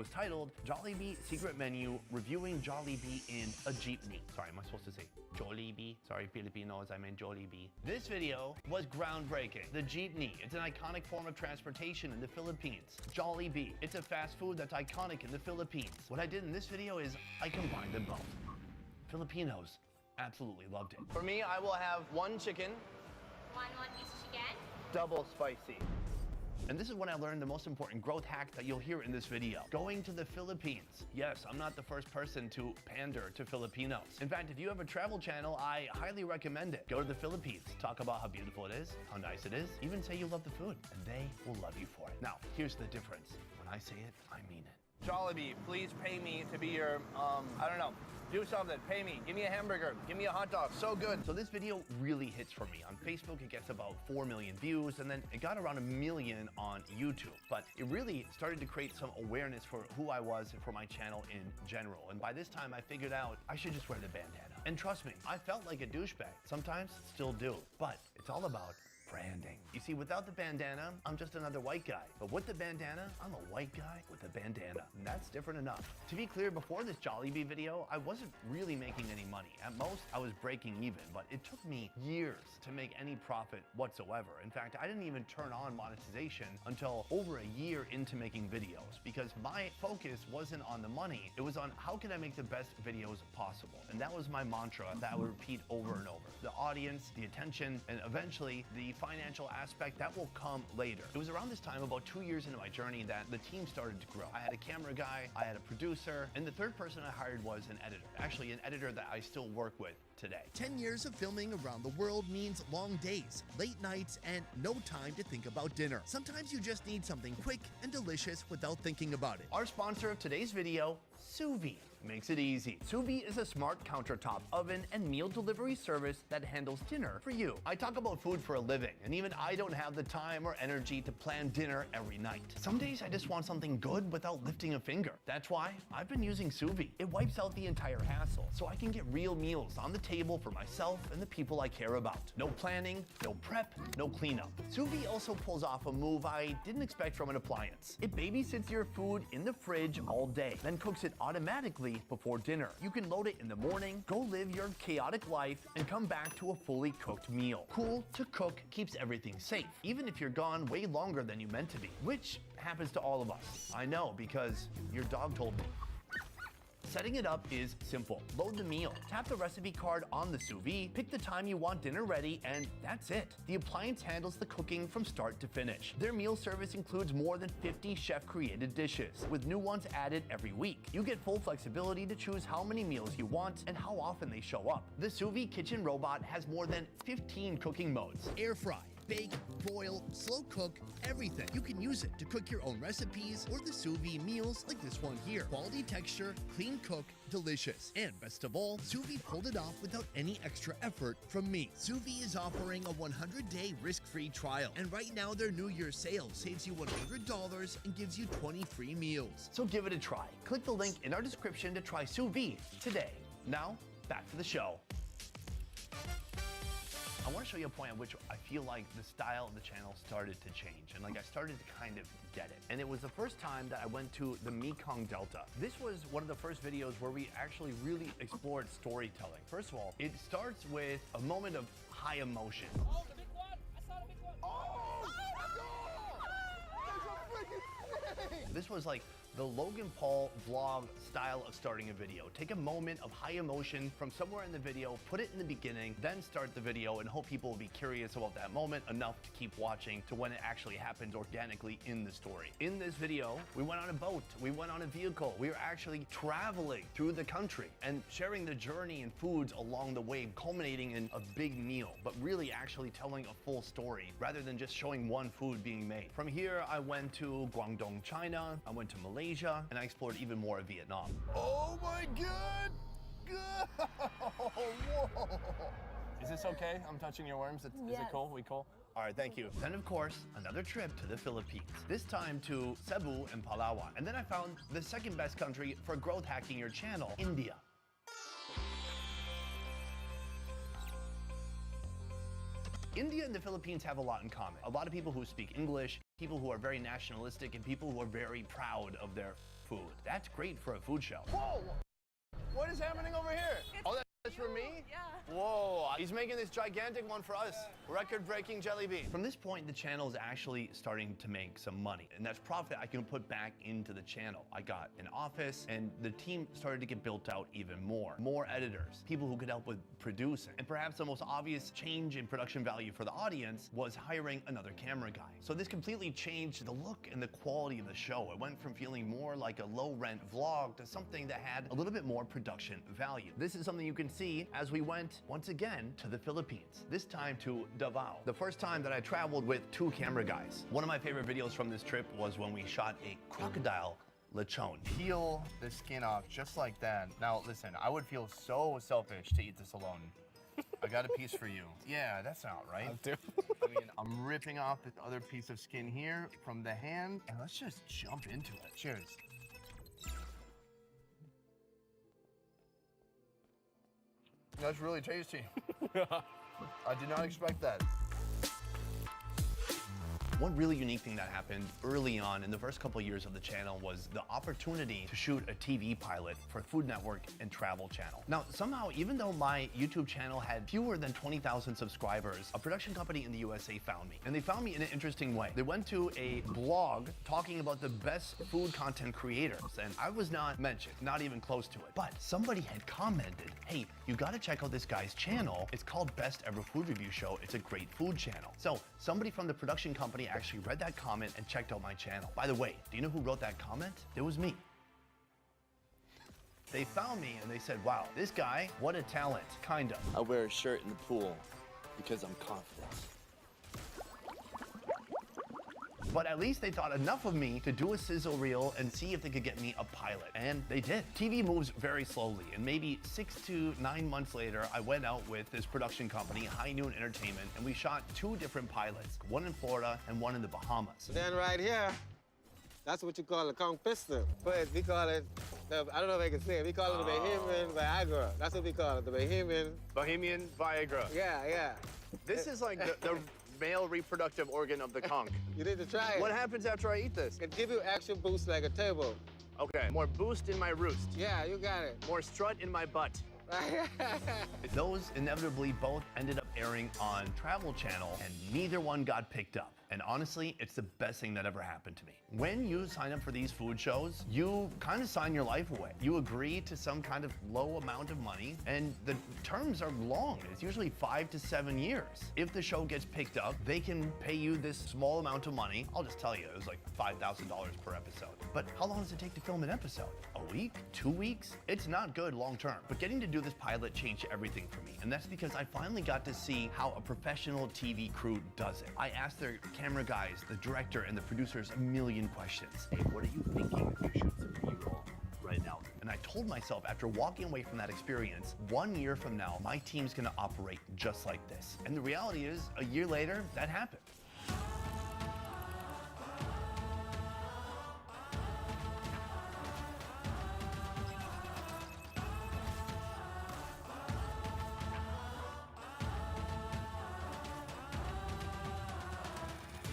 was titled Jollibee Secret Menu Reviewing Jollibee in a Jeepney. Sorry, am I supposed to say Jollibee? Sorry, Filipinos, I meant Jollibee. This video was groundbreaking. The jeepney, it's an iconic form of transportation in the Philippines. Jollibee, it's a fast food that's iconic in the Philippines. What I did in this video is I combined them both. Filipinos absolutely loved it. For me, I will have one chicken. One piece chicken. Double spicy. And this is when I learned the most important growth hack that you'll hear in this video. Going to the Philippines. Yes, I'm not the first person to pander to Filipinos. In fact, if you have a travel channel, I highly recommend it. Go to the Philippines, talk about how beautiful it is, how nice it is, even say you love the food, and they will love you for it. Now, here's the difference. When I say it, I mean it. Jollibee, please pay me to be your, I don't know, do something, pay me, give me a hamburger, give me a hot dog, so good. So this video really hits for me. On Facebook, it gets about 4 million views, and then it got around 1 million on YouTube. But it really started to create some awareness for who I was and for my channel in general. And by this time, I figured out I should just wear the bandana. And trust me, I felt like a douchebag. Sometimes still do, but it's all about branding. You see, without the bandana, I'm just another white guy. But with the bandana, I'm a white guy with a bandana. And that's different enough. To be clear, before this Jollibee video, I wasn't really making any money. At most, I was breaking even, but it took me years to make any profit whatsoever. In fact, I didn't even turn on monetization until over a year into making videos because my focus wasn't on the money. It was on how can I make the best videos possible. And that was my mantra that I would repeat over and over. The audience, the attention, and eventually the financial aspect, that will come later. It was around this time, about 2 years into my journey, that the team started to grow. I had a camera guy, I had a producer, and the third person I hired was an editor. Actually, an editor that I still work with today. 10 years of filming around the world means long days, late nights, and no time to think about dinner. Sometimes you just need something quick and delicious without thinking about it. Our sponsor of today's video, Sous Vide, makes it easy. Sous Vide is a smart countertop oven and meal delivery service that handles dinner for you. I talk about food for a living, and even I don't have the time or energy to plan dinner every night. Some days I just want something good without lifting a finger. That's why I've been using Sous Vide. It wipes out the entire hassle, so I can get real meals on the table for myself and the people I care about. No planning, no prep, no cleanup. Sous Vide also pulls off a move I didn't expect from an appliance. It babysits your food in the fridge all day, then cooks it automatically before dinner. You can load it in the morning, go live your chaotic life, and come back to a fully cooked meal. Cool to cook keeps everything safe, even if you're gone way longer than you meant to be, which happens to all of us. I know because your dog told me. Setting it up is simple. Load the meal, tap the recipe card on the sous vide, pick the time you want dinner ready, and that's it. The appliance handles the cooking from start to finish. Their meal service includes more than 50 chef-created dishes, with new ones added every week. You get full flexibility to choose how many meals you want and how often they show up. The sous vide kitchen robot has more than 15 cooking modes. Air fry, bake, broil, slow cook, everything. You can use it to cook your own recipes or the sous vide meals like this one here. Quality texture, clean cook, delicious. And best of all, sous vide pulled it off without any extra effort from me. Sous vide is offering a 100-day risk-free trial. And right now their New Year's sale saves you $100 and gives you 20 free meals. So give it a try. Click the link in our description to try sous vide today. Now, back to the show. I want to show you a point at which I feel like the style of the channel started to change, and like I started to kind of get it. And it was the first time that I went to the Mekong Delta. This was one of the first videos where we actually really explored storytelling. First of all, it starts with a moment of high emotion. Oh, the big one! I saw the big one! This was like the Logan Paul vlog style of starting a video. Take a moment of high emotion from somewhere in the video, put it in the beginning, then start the video and hope people will be curious about that moment enough to keep watching to when it actually happens organically in the story. In this video, we went on a boat, we went on a vehicle, we were actually traveling through the country and sharing the journey and foods along the way, culminating in a big meal, but really actually telling a full story rather than just showing one food being made. From here, I went to Guangdong, China, I went to Malaysia, and I explored even more of Vietnam. Oh my God! Whoa! Is this okay? I'm touching your worms. Is it cool? We cool? All right, thank you. Then, of course, another trip to the Philippines, this time to Cebu and Palawan. And then I found the second best country for growth hacking your channel, India. India and the Philippines have a lot in common. A lot of people who speak English, people who are very nationalistic, and people who are very proud of their food. That's great for a food show. Whoa! What is happening over here? Oh, that's for me? Yeah. Whoa, he's making this gigantic one for us. Record-breaking jelly bean. From this point, the channel is actually starting to make some money, and that's profit I can put back into the channel. I got an office, and the team started to get built out even more. More editors, people who could help with producing. And perhaps the most obvious change in production value for the audience was hiring another camera guy. So this completely changed the look and the quality of the show. It went from feeling more like a low-rent vlog to something that had a little bit more production value. This is something you can see as we went, once again, to the Philippines, this time to Davao. The first time that I traveled with two camera guys. One of my favorite videos from this trip was when we shot a crocodile lechon. Peel the skin off just like that. Now, listen, I would feel so selfish to eat this alone. I got a piece for you. Yeah, that's not right. I mean, I'm ripping off this other piece of skin here from the hand, and let's just jump into it. Cheers. That's really tasty. I did not expect that. One really unique thing that happened early on in the first couple of years of the channel was the opportunity to shoot a TV pilot for Food Network and Travel Channel. Now, somehow, even though my YouTube channel had fewer than 20,000 subscribers, a production company in the USA found me. And they found me in an interesting way. They went to a blog talking about the best food content creators, and I was not mentioned, not even close to it. But somebody had commented, hey, you gotta check out this guy's channel. It's called Best Ever Food Review Show. It's a great food channel. So somebody from the production company actually read that comment and checked out my channel. By the way, do you know who wrote that comment? It was me. They found me and they said, wow, this guy, what a talent, kind of. I wear a shirt in the pool because I'm confident. But at least they thought enough of me to do a sizzle reel and see if they could get me a pilot. And they did. TV moves very slowly, and maybe 6 to 9 months later, I went out with this production company, High Noon Entertainment, and we shot 2 different pilots, one in Florida and one in the Bahamas. Then right here, that's what you call a Kong pistol. But we call it, I don't know if I can say it, we call it the Bohemian Viagra. That's what we call it, the Bohemian Viagra. Yeah. This is like the male reproductive organ of the conch. You need to try it. What happens after I eat this? It give you action boost like a turbo. Okay, more boost in my roost. Yeah, you got it. More strut in my butt. Those inevitably both ended up airing on Travel Channel, and neither one got picked up. And honestly, it's the best thing that ever happened to me. When you sign up for these food shows, you kind of sign your life away. You agree to some kind of low amount of money, and the terms are long. It's usually 5 to 7 years. If the show gets picked up, they can pay you this small amount of money. I'll just tell you, it was like $5,000 per episode. But how long does it take to film an episode? A week? 2 weeks? It's not good long term. But getting to do this pilot changed everything for me. And that's because I finally got to see how a professional TV crew does it. I asked their camera guys, the director, and the producers a million questions. Hey, what are you thinking if you shoot some B-roll right now? And I told myself, after walking away from that experience, 1 year from now, my team's gonna operate just like this. And the reality is, a year later, that happened.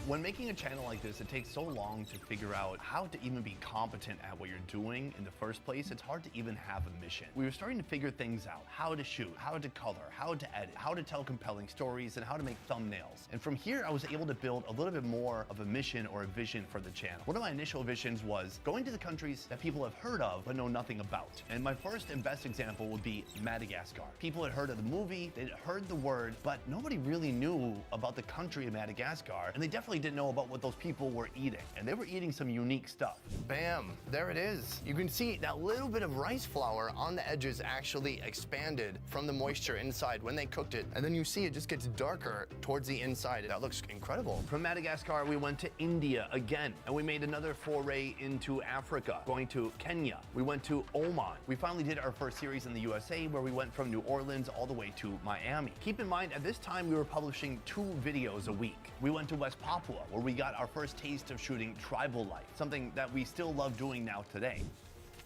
When making a channel like this, it takes so long to figure out how to even be competent at what you're doing in the first place. It's hard to even have a mission. We were starting to figure things out, how to shoot, how to color, how to edit, how to tell compelling stories, and how to make thumbnails. And from here, I was able to build a little bit more of a mission or a vision for the channel. One of my initial visions was going to the countries that people have heard of but know nothing about. And my first and best example would be Madagascar. People had heard of the movie, they'd heard the word, but nobody really knew about the country of Madagascar, and they definitely didn't know about what those people were eating. And they were eating some unique stuff. Bam, there it is. You can see that little bit of rice flour on the edges actually expanded from the moisture inside when they cooked it. And then you see it just gets darker towards the inside. That looks incredible. From Madagascar, we went to India again, and we made another foray into Africa, going to Kenya. We went to Oman. We finally did our first series in the USA, where we went from New Orleans all the way to Miami. Keep in mind, at this time, we were publishing 2 videos a week. We went to West Papua, where we got our first taste of shooting tribal life, something that we still love doing now today.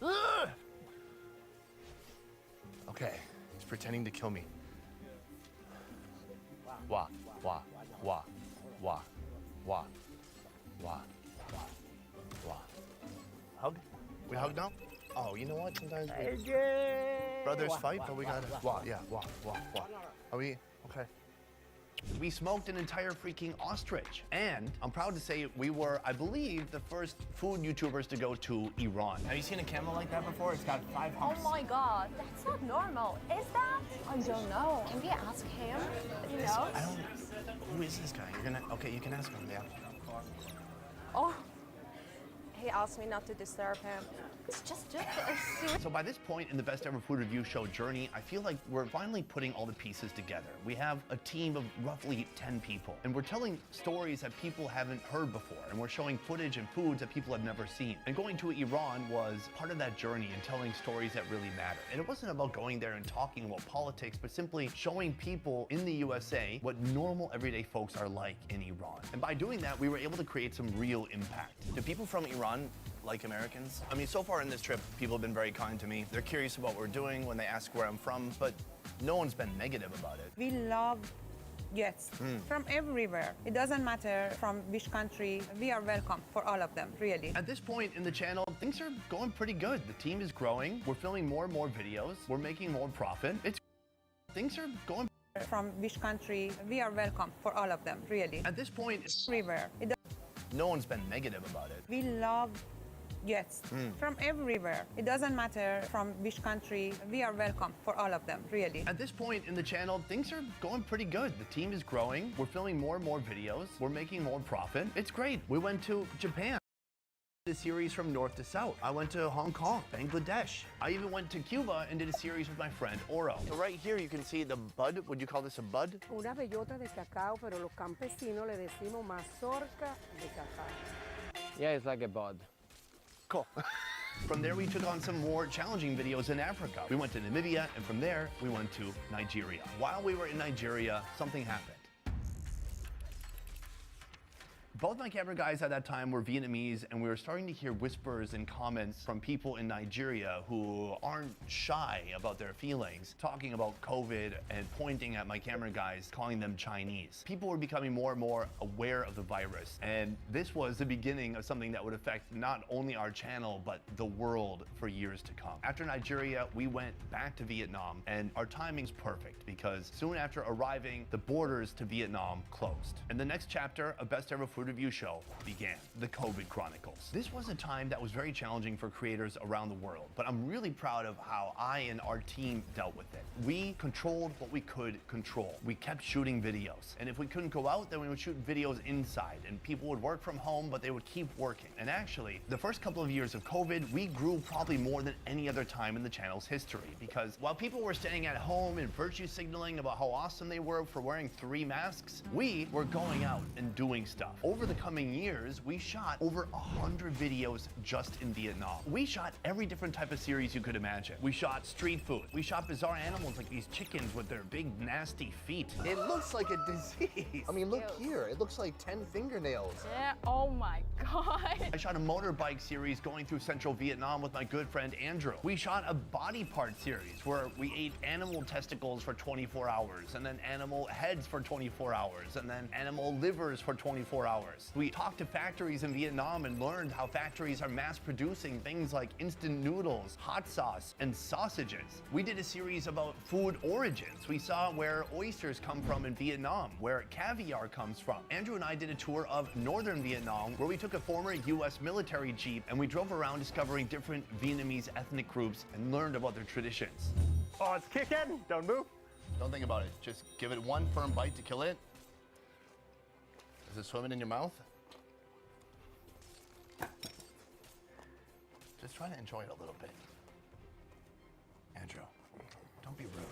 Ugh! Okay, he's pretending to kill me. Wah, wah, wah, wah, wah, wah, wah, wah. Hug? We hug now? Oh, you know what? Sometimes we... Brothers fight, but we gotta... Wow, yeah, wow. Are we... Okay. We smoked an entire freaking ostrich. And I'm proud to say we were, I believe, the first food YouTubers to go to Iran. Have you seen a camel like that before? It's got 5 humps. Oh my god, that's not normal, is that? I don't know. Can we ask him? He knows? I don't... Who is this guy? You're gonna... Okay, you can ask him, yeah. Oh, he asked me not to disturb him. It's just a serious. So by this point in the Best Ever Food Review Show journey, I feel like we're finally putting all the pieces together. We have a team of roughly 10 people, and we're telling stories that people haven't heard before, and we're showing footage and foods that people have never seen. And going to Iran was part of that journey and telling stories that really matter. And it wasn't about going there and talking about politics, but simply showing people in the USA what normal everyday folks are like in Iran. And by doing that, we were able to create some real impact. Do people from Iran like Americans? I mean, so far in this trip, people have been very kind to me. They're curious about what we're doing when they ask where I'm from, but no one's been negative about it. We love guests from everywhere. It doesn't matter from which country. We are welcome for all of them, really. At this point in the channel, things are going pretty good. The team is growing. We're filming more and more videos. We're making more profit. Things are going From which country. We are welcome for all of them, really. At this point, Everywhere. No one's been negative about it. We love guests from everywhere. It doesn't matter from which country. We are welcome for all of them, really. At this point in the channel, things are going pretty good. The team is growing. We're filming more and more videos. We're making more profit. It's great. We went to Japan. A series from north to south. I went to Hong Kong, Bangladesh. I even went to Cuba and did a series with my friend Oro. So right here you can see the bud. Would you call this a bud? Una bellota de cacao, pero los campesinos le decimos mazorca de cacao. Yeah, it's like a bud. Cool. From there, we took on some more challenging videos in Africa. We went to Namibia, and from there, we went to Nigeria. While we were in Nigeria, something happened. Both my camera guys at that time were Vietnamese, and we were starting to hear whispers and comments from people in Nigeria who aren't shy about their feelings, talking about COVID and pointing at my camera guys, calling them Chinese. People were becoming more and more aware of the virus, and this was the beginning of something that would affect not only our channel, but the world for years to come. After Nigeria, we went back to Vietnam, and our timing's perfect because soon after arriving, the borders to Vietnam closed. And the next chapter of Best Ever Food Review Show began, the COVID Chronicles. This was a time that was very challenging for creators around the world, but I'm really proud of how I and our team dealt with it. We controlled what we could control. We kept shooting videos, and if we couldn't go out, then we would shoot videos inside, and people would work from home, but they would keep working. And actually, the first couple of years of COVID, we grew probably more than any other time in the channel's history, because while people were staying at home and virtue signaling about how awesome they were for wearing 3 masks, we were going out and doing stuff. Over the coming years, we shot over 100 videos just in Vietnam. We shot every different type of series you could imagine. We shot street food. We shot bizarre animals like these chickens with their big nasty feet. It looks like a disease. I mean, look here. It looks like 10 fingernails. Yeah, oh my god. I shot a motorbike series going through central Vietnam with my good friend Andrew. We shot a body part series where we ate animal testicles for 24 hours, and then animal heads for 24 hours, and then animal livers for 24 hours. We talked to factories in Vietnam and learned how factories are mass producing things like instant noodles, hot sauce, and sausages. We did a series about food origins. We saw where oysters come from in Vietnam, where caviar comes from. Andrew and I did a tour of northern Vietnam where we took a former US military jeep and we drove around discovering different Vietnamese ethnic groups and learned about their traditions. Oh, it's kicking. Don't move. Don't think about it. Just give it one firm bite to kill it. Is it swimming in your mouth? Just try to enjoy it a little bit. Andrew, don't be rude.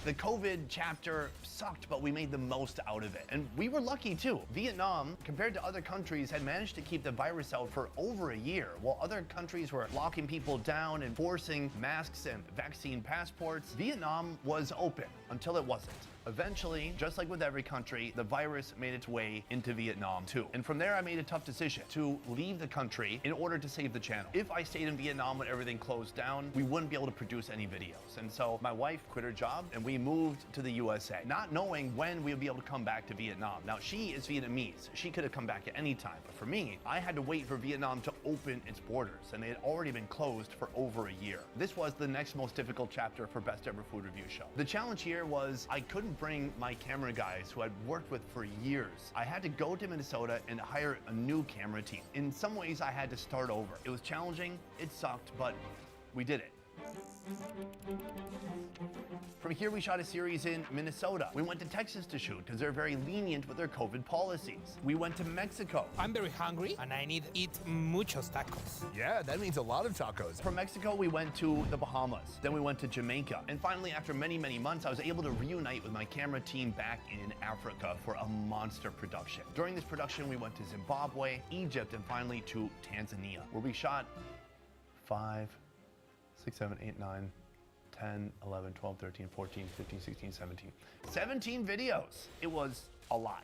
The COVID chapter sucked, but we made the most out of it. And we were lucky too. Vietnam, compared to other countries, had managed to keep the virus out for over a year, while other countries were locking people down and forcing masks and vaccine passports. Vietnam was open until it wasn't. Eventually, just like with every country, the virus made its way into Vietnam too. And from there, I made a tough decision to leave the country in order to save the channel. If I stayed in Vietnam when everything closed down, we wouldn't be able to produce any videos. And so my wife quit her job and we moved to the USA, not knowing when we would be able to come back to Vietnam. Now, she is Vietnamese. She could have come back at any time. But for me, I had to wait for Vietnam to open its borders, and they had already been closed for over a year. This was the next most difficult chapter for Best Ever Food Review Show. The challenge here was I couldn't bring my camera guys who I'd worked with for years. I had to go to Minnesota and hire a new camera team. In some ways, I had to start over. It was challenging, it sucked, but we did it. From here, we shot a series in Minnesota. We went to Texas to shoot because they're very lenient with their COVID policies. We went to Mexico. I'm very hungry and I need to eat muchos tacos. Yeah, that means a lot of tacos. From Mexico, we went to the Bahamas. Then we went to Jamaica. And finally, after many, many months, I was able to reunite with my camera team back in Africa for a monster production. During this production, we went to Zimbabwe, Egypt, and finally to Tanzania, where we shot 5, 6, 7, 8, 9, 10, 11, 12, 13, 14, 15, 16, 17. 17 videos. It was a lot.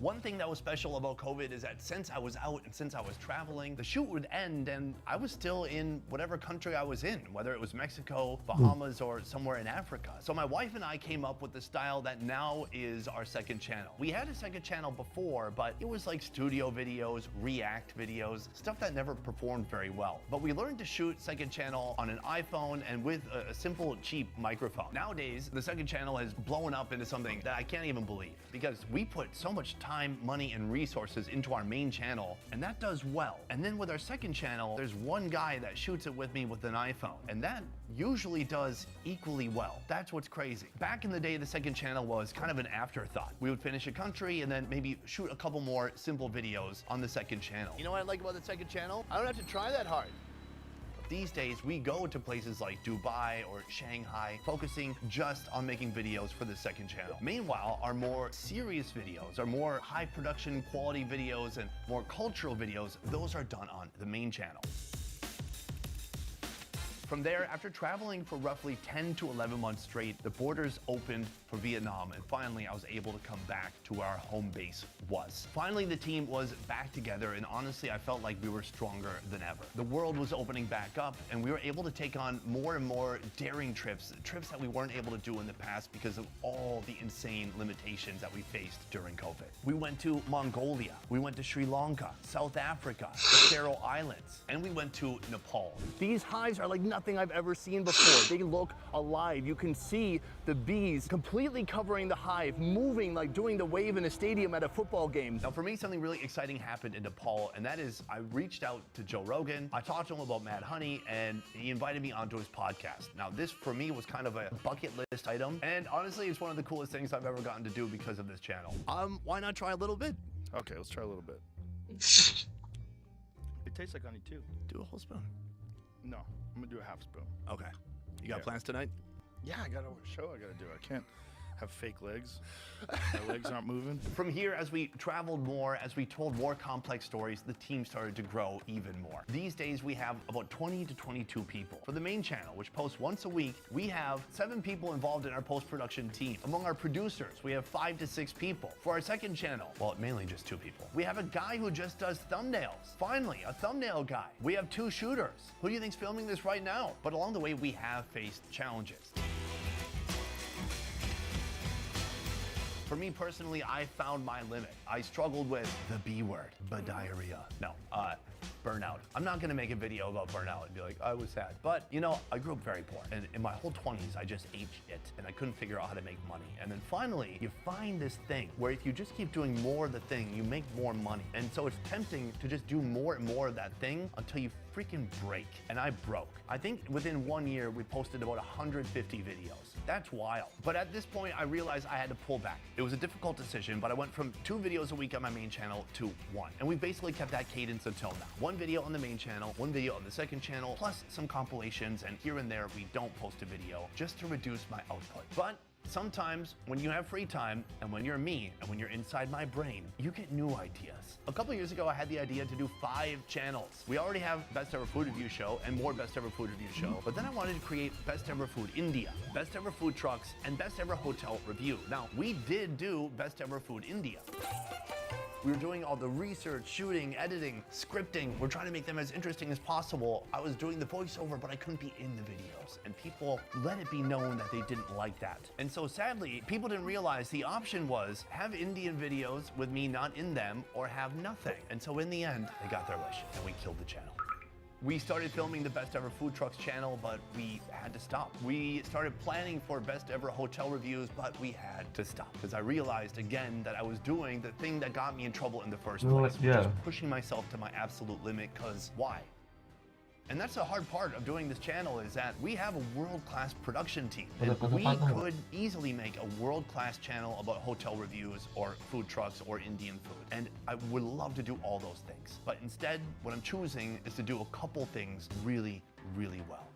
One thing that was special about COVID is that since I was out and since I was traveling, the shoot would end and I was still in whatever country I was in, whether it was Mexico, Bahamas, or somewhere in Africa. So my wife and I came up with the style that now is our second channel. We had a second channel before, but it was like studio videos, react videos, stuff that never performed very well. But we learned to shoot second channel on an iPhone and with a simple, cheap microphone. Nowadays, the second channel has blown up into something that I can't even believe because we put so much time, money, and resources into our main channel, and that does well. And then with our second channel, there's one guy that shoots it with me with an iPhone, and that usually does equally well. That's what's crazy. Back in the day, the second channel was kind of an afterthought. We would finish a country and then maybe shoot a couple more simple videos on the second channel. You know what I like about the second channel? I don't have to try that hard. These days, we go to places like Dubai or Shanghai, focusing just on making videos for the second channel. Meanwhile, our more serious videos, our more high production quality videos and more cultural videos, those are done on the main channel. From there, after traveling for roughly 10 to 11 months straight, the borders opened for Vietnam, and finally I was able to come back to where our home base was. Finally, the team was back together, and honestly, I felt like we were stronger than ever. The world was opening back up, and we were able to take on more and more daring trips that we weren't able to do in the past because of all the insane limitations that we faced during COVID. We went to Mongolia, we went to Sri Lanka, South Africa, the Faroe Islands, and we went to Nepal. These hives are like nothing I've ever seen before. They look alive. You can see the bees completely covering the hive, moving like doing the wave in a stadium at a football game. Now for me, something really exciting happened in Nepal, and that is I reached out to Joe Rogan. I talked to him about Mad Honey, and he invited me onto his podcast. Now this for me was kind of a bucket list item, and honestly, it's one of the coolest things I've ever gotten to do because of this channel. Why not try a little bit? Okay, let's try a little bit. It tastes like honey too. Do a whole spoon. No, I'm gonna do a half spoon. Okay. You got plans tonight? Yeah, I got a show I gotta do. I can't have fake legs. My legs aren't moving. From here, as we traveled more, as we told more complex stories, the team started to grow even more. These days, we have about 20 to 22 people. For the main channel, which posts once a week, we have 7 people involved in our post-production team. Among our producers, we have 5 to 6 people. For our second channel, well, mainly just 2 people. We have a guy who just does thumbnails. Finally, a thumbnail guy. We have 2 shooters. Who do you think's filming this right now? But along the way, we have faced challenges. For me personally, I found my limit. I struggled with the B word, diarrhea. No, burnout. I'm not gonna make a video about burnout and be like, I was sad. But, you know, I grew up very poor. And in my whole 20s, I just ate shit and I couldn't figure out how to make money. And then finally, you find this thing where if you just keep doing more of the thing, you make more money. And so it's tempting to just do more and more of that thing until you freaking break. And I broke. I think within 1 year, we posted about 150 videos. That's wild. But at this point, I realized I had to pull back. It was a difficult decision, but I went from 2 videos a week on my main channel to 1. And we basically kept that cadence until now. 1 video on the main channel, 1 video on the second channel, plus some compilations, and here and there we don't post a video just to reduce my output. But Sometimes when you have free time and when you're me and when you're inside my brain, you get new ideas. A couple years ago, I had the idea to do 5 channels. We already have Best Ever Food Review Show and more Best Ever Food Review Show, but then I wanted to create Best Ever Food India, Best Ever Food Trucks, and Best Ever Hotel Review. Now, we did do Best Ever Food India. We were doing all the research, shooting, editing, scripting. We're trying to make them as interesting as possible. I was doing the voiceover, but I couldn't be in the videos. And people let it be known that they didn't like that. And so sadly, people didn't realize the option was have Indian videos with me not in them or have nothing. And so in the end, they got their wish and we killed the channel. We started filming the Best Ever Food Trucks channel, but we had to stop. We started planning for Best Ever Hotel Reviews, but we had to stop because I realized again that I was doing the thing that got me in trouble in the first place, just pushing myself to my absolute limit, because why? And that's the hard part of doing this channel, is that we have a world-class production team. And we could easily make a world-class channel about hotel reviews or food trucks or Indian food. And I would love to do all those things. But instead, what I'm choosing is to do a couple things really, really well.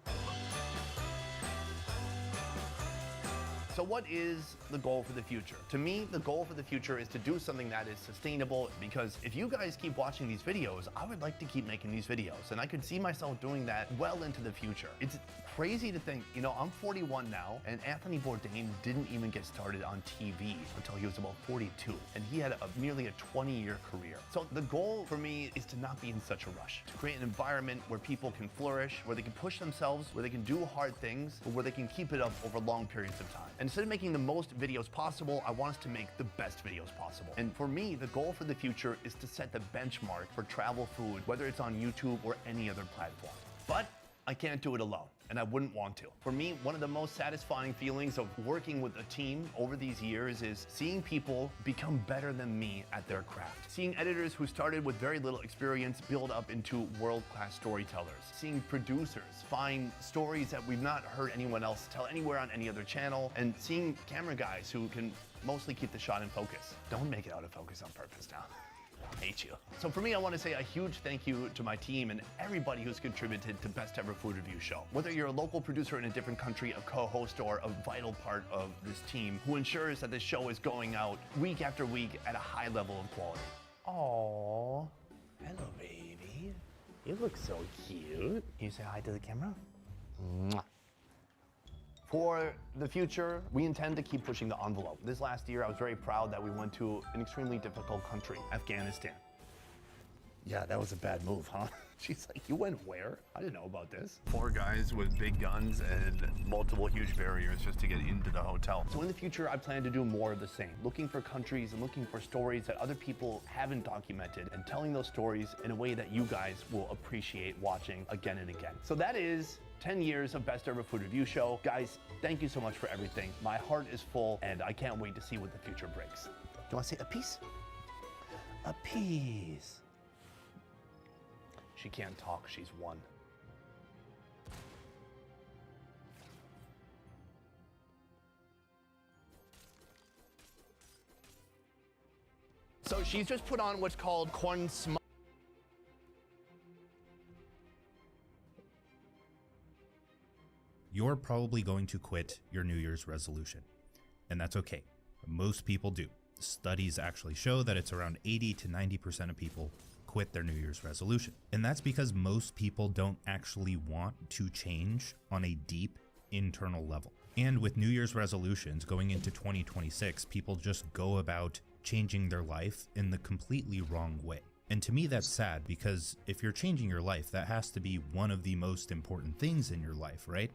So what is the goal for the future? To me, the goal for the future is to do something that is sustainable, because if you guys keep watching these videos, I would like to keep making these videos, and I could see myself doing that well into the future. It's crazy to think, you know, I'm 41 now, and Anthony Bourdain didn't even get started on TV until he was about 42, and he had nearly a 20-year career. So the goal for me is to not be in such a rush, to create an environment where people can flourish, where they can push themselves, where they can do hard things, but where they can keep it up over long periods of time. And instead of making the most videos possible, I want us to make the best videos possible. And for me, the goal for the future is to set the benchmark for travel food, whether it's on YouTube or any other platform. But I can't do it alone, and I wouldn't want to. For me, one of the most satisfying feelings of working with a team over these years is seeing people become better than me at their craft. Seeing editors who started with very little experience build up into world-class storytellers. Seeing producers find stories that we've not heard anyone else tell anywhere on any other channel. And seeing camera guys who can mostly keep the shot in focus. Don't make it out of focus on purpose now. I hate you. So for me, I want to say a huge thank you to my team and everybody who's contributed to Best Ever Food Review Show. Whether you're a local producer in a different country, a co-host, or a vital part of this team who ensures that this show is going out week after week at a high level of quality. Aww. Hello, baby. You look so cute. Can you say hi to the camera? Mwah. For the future, we intend to keep pushing the envelope. This last year, I was very proud that we went to an extremely difficult country, Afghanistan. Yeah, that was a bad move, huh? She's like, you went where? I didn't know about this. 4 guys with big guns and multiple huge barriers just to get into the hotel. So in the future, I plan to do more of the same, looking for countries and looking for stories that other people haven't documented and telling those stories in a way that you guys will appreciate watching again and again. So that is 10 years of Best Ever Food Review Show. Guys, thank you so much for everything. My heart is full, and I can't wait to see what the future brings. Do you want to say a piece? A piece. She can't talk, she's 1. So she's just put on what's called corn smoke. You're probably going to quit your New Year's resolution, and that's okay. Most people do. Studies actually show that it's around 80 to 90% of people quit their New Year's resolution. And that's because most people don't actually want to change on a deep internal level. And with New Year's resolutions going into 2026, people just go about changing their life in the completely wrong way. And to me, that's sad, because if you're changing your life, that has to be one of the most important things in your life, right?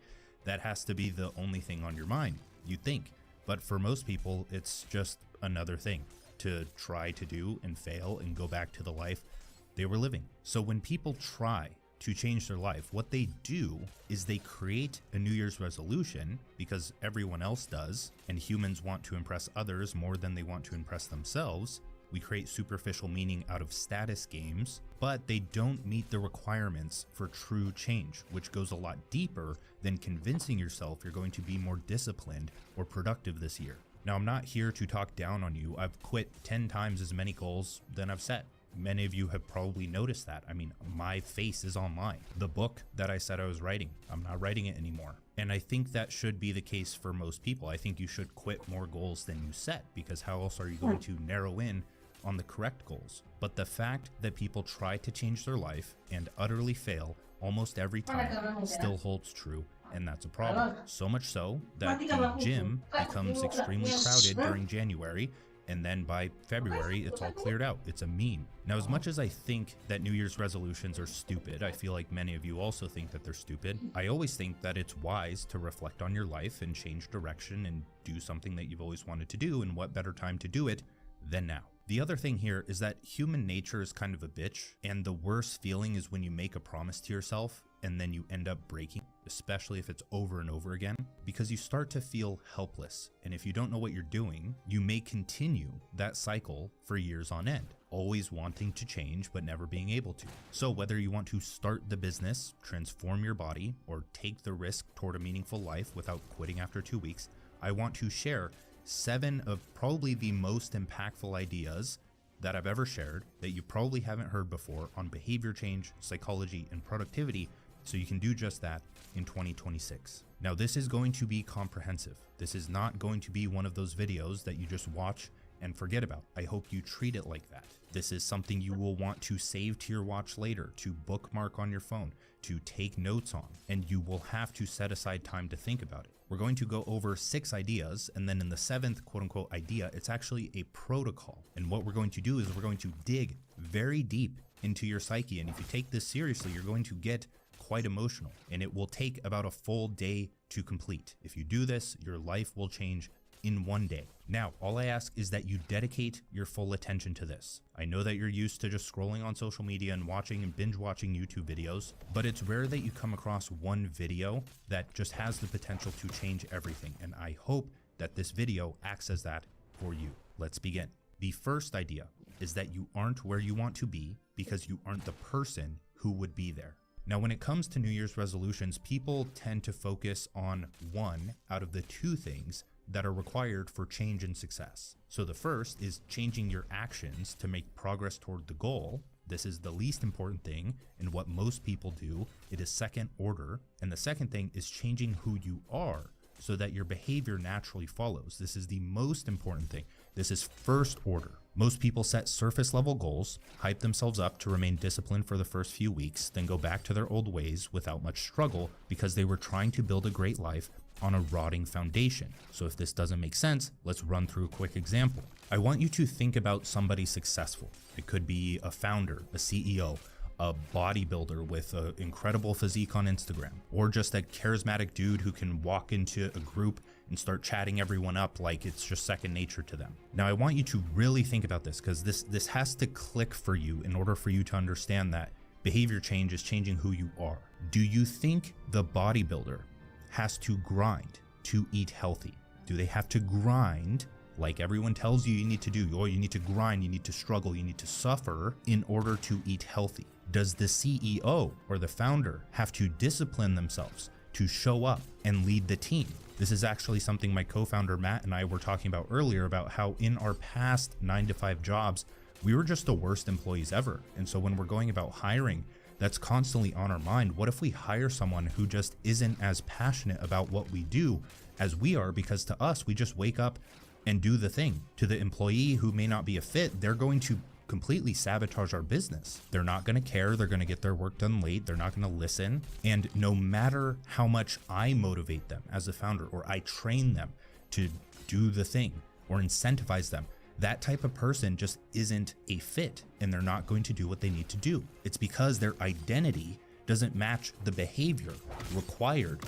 That has to be the only thing on your mind, you think. But for most people, it's just another thing to try to do and fail and go back to the life they were living. So when people try to change their life, what they do is they create a New Year's resolution because everyone else does, and humans want to impress others more than they want to impress themselves. We create superficial meaning out of status games, but they don't meet the requirements for true change, which goes a lot deeper than convincing yourself you're going to be more disciplined or productive this year. Now, I'm not here to talk down on you. I've quit 10 times as many goals than I've set. Many of you have probably noticed that. I mean, my face is online. The book that I said I was writing, I'm not writing it anymore. And I think that should be the case for most people. I think you should quit more goals than you set, because how else are you going to narrow in on the correct goals? But the fact that people try to change their life and utterly fail almost every time still holds true, and that's a problem. So much so that the gym becomes extremely crowded during January, and then by February, it's all cleared out. It's a meme. Now, as much as I think that New Year's resolutions are stupid, I feel like many of you also think that they're stupid. I always think that it's wise to reflect on your life and change direction and do something that you've always wanted to do, and what better time to do it than now. The other thing here is that human nature is kind of a bitch, and the worst feeling is when you make a promise to yourself and then you end up breaking, especially if it's over and over again, because you start to feel helpless. And if you don't know what you're doing, you may continue that cycle for years on end, always wanting to change but never being able to. So whether you want to start the business, transform your body, or take the risk toward a meaningful life without quitting after 2 weeks, I want to share 7 of probably the most impactful ideas that I've ever shared that you probably haven't heard before on behavior change, psychology, and productivity, so you can do just that in 2026. Now, this is going to be comprehensive. This is not going to be one of those videos that you just watch and forget about. I hope you treat it like that. This is something you will want to save to your watch later, to bookmark on your phone, to take notes on, and you will have to set aside time to think about it. We're going to go over 6 ideas, and then in the 7th quote-unquote idea, it's actually a protocol. And what we're going to do is we're going to dig very deep into your psyche, and if you take this seriously, you're going to get quite emotional, and it will take about a full day to complete. If you do this, your life will change in 1 day. Now, all I ask is that you dedicate your full attention to this. I know that you're used to just scrolling on social media and watching and binge watching YouTube videos, but it's rare that you come across one video that just has the potential to change everything, and I hope that this video acts as that for you. Let's begin. The first idea is that you aren't where you want to be because you aren't the person who would be there. Now, when it comes to New Year's resolutions, people tend to focus on one out of the 2 things that are required for change and success. So the first is changing your actions to make progress toward the goal. This is the least important thing, and what most people do. It is second order. And the second thing is changing who you are so that your behavior naturally follows. This is the most important thing. This is first order. Most people set surface level goals, hype themselves up to remain disciplined for the first few weeks, then go back to their old ways without much struggle because they were trying to build a great life on a rotting foundation. So if this doesn't make sense, let's run through a quick example. I want you to think about somebody successful. It could be a founder, a CEO, a bodybuilder with an incredible physique on Instagram, or just a charismatic dude who can walk into a group and start chatting everyone up like it's just second nature to them. Now, I want you to really think about this, because this has to click for you in order for you to understand that behavior change is changing who you are. Do you think the bodybuilder has to grind to eat healthy? Do they have to grind like everyone tells you need to do? Or you need to grind, you need to struggle, you need to suffer in order to eat healthy? Does the CEO or the founder have to discipline themselves to show up and lead the team? This is actually something my co-founder Matt and I were talking about earlier, about how in our past 9-to-5 jobs, we were just the worst employees ever. And so when we're going about hiring, that's constantly on our mind. What if we hire someone who just isn't as passionate about what we do as we are? Because to us, we just wake up and do the thing. To the employee who may not be a fit, they're going to completely sabotage our business. They're not going to care. They're going to get their work done late. They're not going to listen. And no matter how much I motivate them as a founder, or I train them to do the thing or incentivize them, that type of person just isn't a fit, and they're not going to do what they need to do. It's because their identity doesn't match the behavior required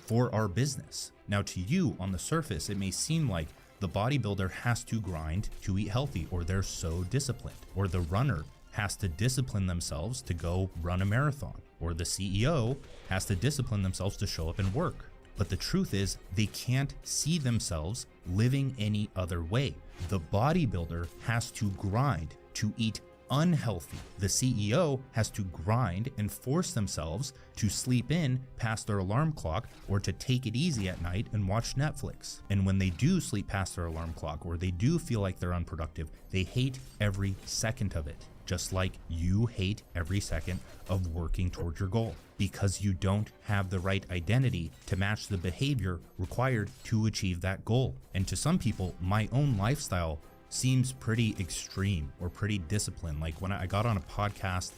for our business. Now, to you on the surface, it may seem like the bodybuilder has to grind to eat healthy, or they're so disciplined, or the runner has to discipline themselves to go run a marathon, or the CEO has to discipline themselves to show up and work. But the truth is, they can't see themselves living any other way. The bodybuilder has to grind to eat unhealthy. The CEO has to grind and force themselves to sleep in past their alarm clock, or to take it easy at night and watch Netflix. And when they do sleep past their alarm clock, or they do feel like they're unproductive, they hate every second of it. just like you hate every second of working towards your goal because you don't have the right identity to match the behavior required to achieve that goal. And to some people, my own lifestyle seems pretty extreme or pretty disciplined. Like when I got on a podcast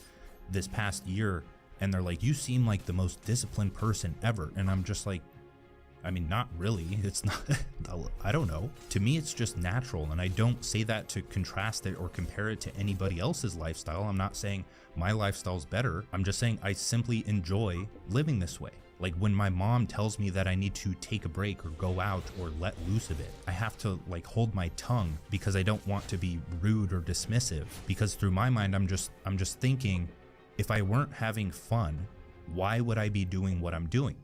this past year and they're like, you seem like the most disciplined person ever. And I'm just like, I mean, not really. It's not, I don't know. To me, it's just natural. And I don't say that to contrast it or compare it to anybody else's lifestyle. I'm not saying my lifestyle's better. I'm just saying I simply enjoy living this way. Like when my mom tells me that I need to take a break or go out or let loose a bit, I have to like hold my tongue because I don't want to be rude or dismissive, because through my mind, I'm just thinking, if I weren't having fun, why would I be doing what I'm doing?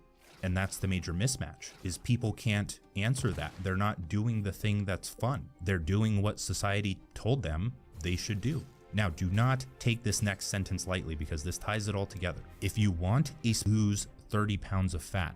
And that's the major mismatch, is people can't answer that. They're not doing the thing that's fun. They're doing what society told them they should do. Now, do not take this next sentence lightly because this ties it all together. If you want to lose 30 pounds of fat,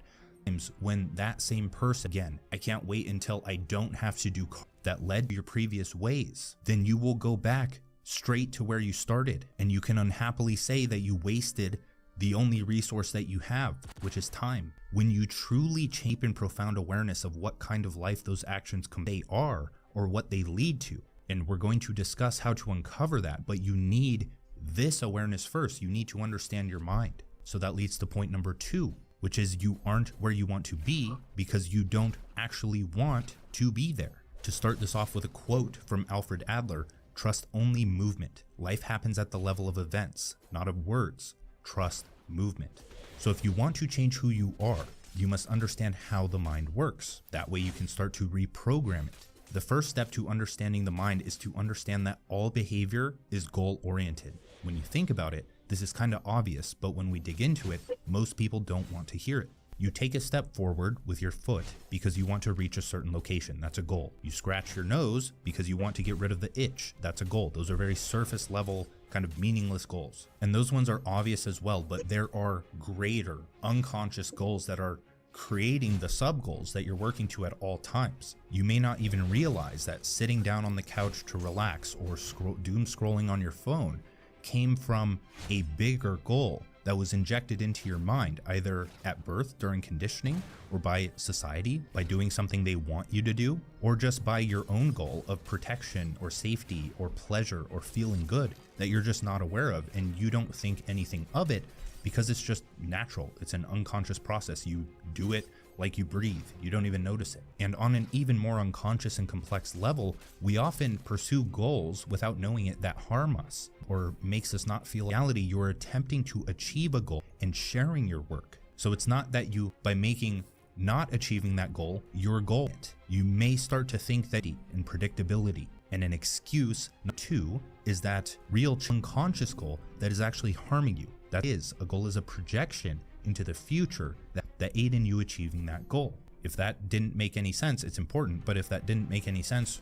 when that same person, again, I can't wait until I don't have to do that led to your previous ways, then you will go back straight to where you started. And you can unhappily say that you wasted the only resource that you have, which is time. When you truly shape in profound awareness of what kind of life those actions they are or what they lead to. And we're going to discuss how to uncover that, but you need this awareness first. You need to understand your mind. So that leads to point number 2, which is you aren't where you want to be because you don't actually want to be there. To start this off with a quote from Alfred Adler, trust only movement. Life happens at the level of events, not of words. Trust movement. So if you want to change who you are, you must understand how the mind works. That way you can start to reprogram it. The first step to understanding the mind is to understand that all behavior is goal-oriented. When you think about it, this is kind of obvious, but when we dig into it, most people don't want to hear it. You take a step forward with your foot because you want to reach a certain location. That's a goal. You scratch your nose because you want to get rid of the itch. That's a goal. Those are very surface level, kind of meaningless goals. And those ones are obvious as well, but there are greater unconscious goals that are creating the sub goals that you're working to at all times. You may not even realize that sitting down on the couch to relax or doom scrolling on your phone came from a bigger goal that was injected into your mind, either at birth during conditioning or by society, by doing something they want you to do, or just by your own goal of protection or safety or pleasure or feeling good that you're just not aware of, and you don't think anything of it because it's just natural. It's an unconscious process. You do it like you breathe. You don't even notice it. And on an even more unconscious and complex level, we often pursue goals without knowing it that harm us or makes us not feel reality. You're attempting to achieve a goal and sharing your work. So it's not that you, by making not achieving that goal, your goal, you may start to think that in predictability. And an excuse two is that real unconscious goal that is actually harming you. That is, a goal is a projection into the future that aid in you achieving that goal. If that didn't make any sense, it's important, but if that didn't make any sense,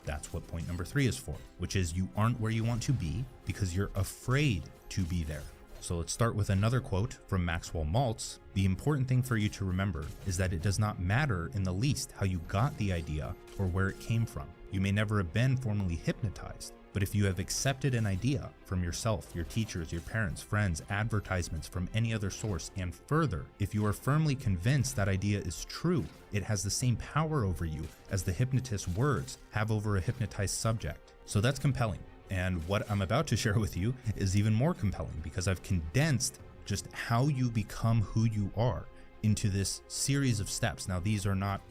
that's what point number 3 is for, which is you aren't where you want to be because you're afraid to be there. So let's start with another quote from Maxwell Maltz. The important thing for you to remember is that it does not matter in the least how you got the idea or where it came from. You may never have been formally hypnotized, but if you have accepted an idea from yourself, your teachers, your parents, friends, advertisements from any other source, and further, if you are firmly convinced that idea is true, it has the same power over you as the hypnotist's words have over a hypnotized subject. So that's compelling. And what I'm about to share with you is even more compelling because I've condensed just how you become who you are into this series of steps. Now, these are not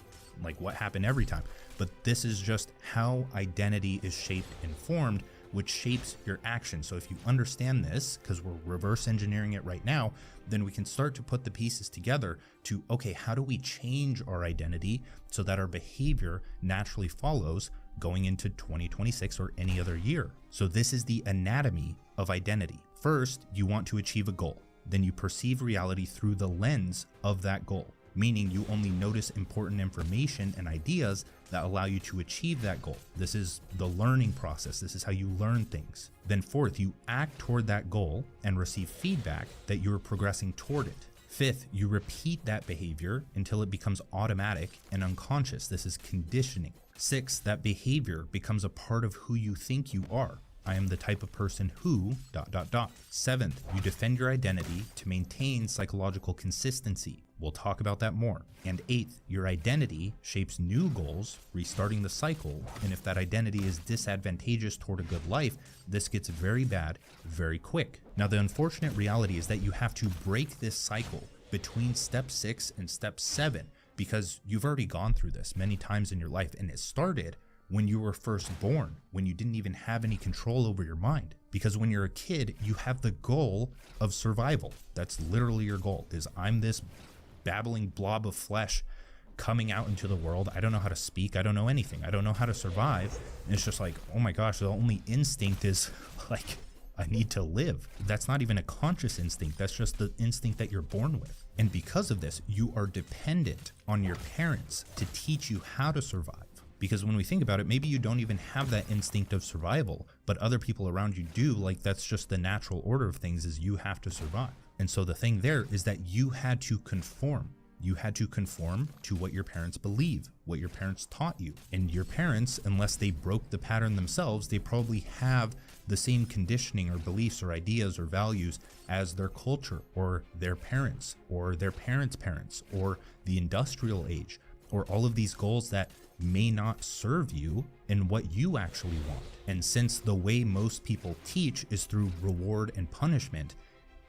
like what happened every time, but this is just how identity is shaped and formed, which shapes your action. So if you understand this, because we're reverse engineering it right now, then we can start to put the pieces together to, okay, how do we change our identity so that our behavior naturally follows going into 2026 or any other year? So this is the anatomy of identity. First, you want to achieve a goal. Then you perceive reality through the lens of that goal, meaning you only notice important information and ideas that allow you to achieve that goal. This is the learning process. This is how you learn things. Then fourth, you act toward that goal and receive feedback that you're progressing toward it. Fifth, you repeat that behavior until it becomes automatic and unconscious. This is conditioning. Sixth, that behavior becomes a part of who you think you are. I am the type of person who ... Seventh, you defend your identity to maintain psychological consistency. We'll talk about that more. And eighth, your identity shapes new goals, restarting the cycle. And if that identity is disadvantageous toward a good life, this gets very bad very quick. Now, the unfortunate reality is that you have to break this cycle between step 6 and step 7 because you've already gone through this many times in your life, and it started when you were first born, when you didn't even have any control over your mind. Because when you're a kid, you have the goal of survival. That's literally your goal, is I'm this babbling blob of flesh coming out into the world. I don't know how to speak. I don't know anything. I don't know how to survive. And it's just like, oh my gosh, the only instinct is like, I need to live. That's not even a conscious instinct. That's just the instinct that you're born with. And because of this, you are dependent on your parents to teach you how to survive. Because when we think about it, maybe you don't even have that instinct of survival, but other people around you do. Like, that's just the natural order of things, is you have to survive. And so the thing there is that you had to conform. You had to conform to what your parents believe, what your parents taught you. And your parents, unless they broke the pattern themselves, they probably have the same conditioning or beliefs or ideas or values as their culture or their parents or their parents' parents or the industrial age, or all of these goals that may not serve you in what you actually want. And since the way most people teach is through reward and punishment,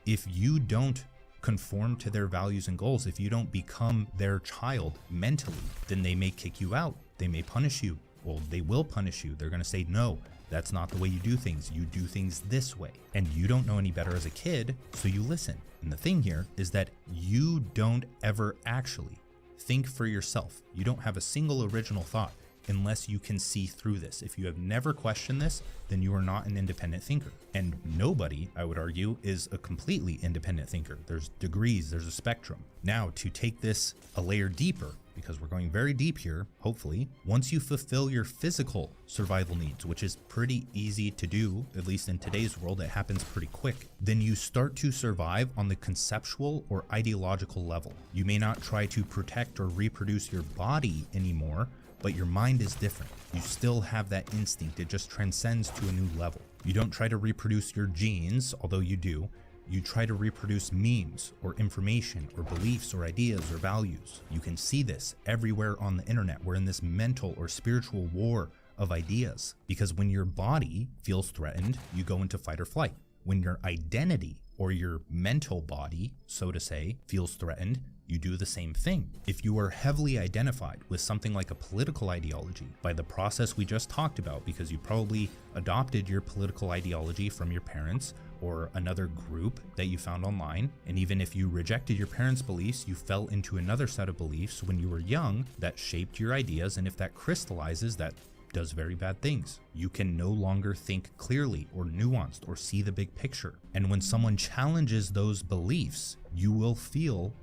if you don't conform to their values and goals, if you don't become their child mentally, then they may kick you out. They may punish you. Well, they will punish you. They're going to say, no, that's not the way you do things. You do things this way. And you don't know any better as a kid, so you listen. And the thing here is that you don't ever actually think for yourself. You don't have a single original thought unless you can see through this. If you have never questioned this, then you are not an independent thinker. And nobody, I would argue, is a completely independent thinker. There's degrees, there's a spectrum. Now, to take this a layer deeper, because we're going very deep here, hopefully, once you fulfill your physical survival needs, which is pretty easy to do, at least in today's world, it happens pretty quick, then you start to survive on the conceptual or ideological level. You may not try to protect or reproduce your body anymore, but your mind is different. You still have that instinct. It just transcends to a new level. You don't try to reproduce your genes, although you do. You try to reproduce memes or information or beliefs or ideas or values. You can see this everywhere on the internet. We're in this mental or spiritual war of ideas, because when your body feels threatened, you go into fight or flight. When your identity or your mental body, so to say, feels threatened, you do the same thing. If you are heavily identified with something like a political ideology by the process we just talked about, because you probably adopted your political ideology from your parents or another group that you found online, and even if you rejected your parents' beliefs, you fell into another set of beliefs when you were young that shaped your ideas, and if that crystallizes, that does very bad things. You can no longer think clearly or nuanced or see the big picture. And when someone challenges those beliefs, you will feel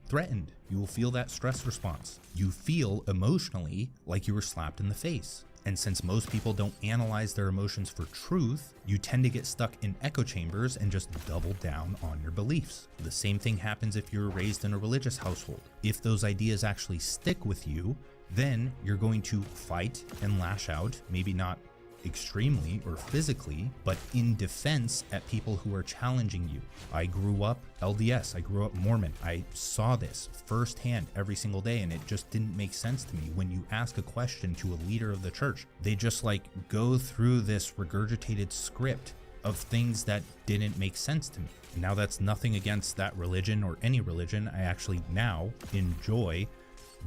threatened. You will feel that stress response. You feel emotionally like you were slapped in the face. And since most people don't analyze their emotions for truth, you tend to get stuck in echo chambers and just double down on your beliefs. The same thing happens if you're raised in a religious household. If those ideas actually stick with you, then you're going to fight and lash out, maybe not extremely or physically, but in defense at people who are challenging you. I grew up LDS, I grew up Mormon. I saw this firsthand every single day, and it just didn't make sense to me. When you ask a question to a leader of the church, they just like go through this regurgitated script of things that didn't make sense to me. Now, that's nothing against that religion or any religion. I actually now enjoy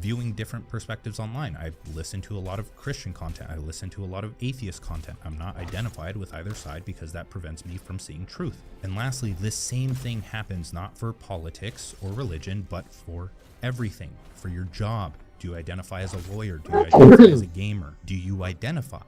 viewing different perspectives online. I listen to a lot of Christian content. I listen to a lot of atheist content. I'm not identified with either side because that prevents me from seeing truth. And lastly, this same thing happens not for politics or religion, but for everything. For your job. Do you identify as a lawyer? Do you identify as a gamer? Do you identify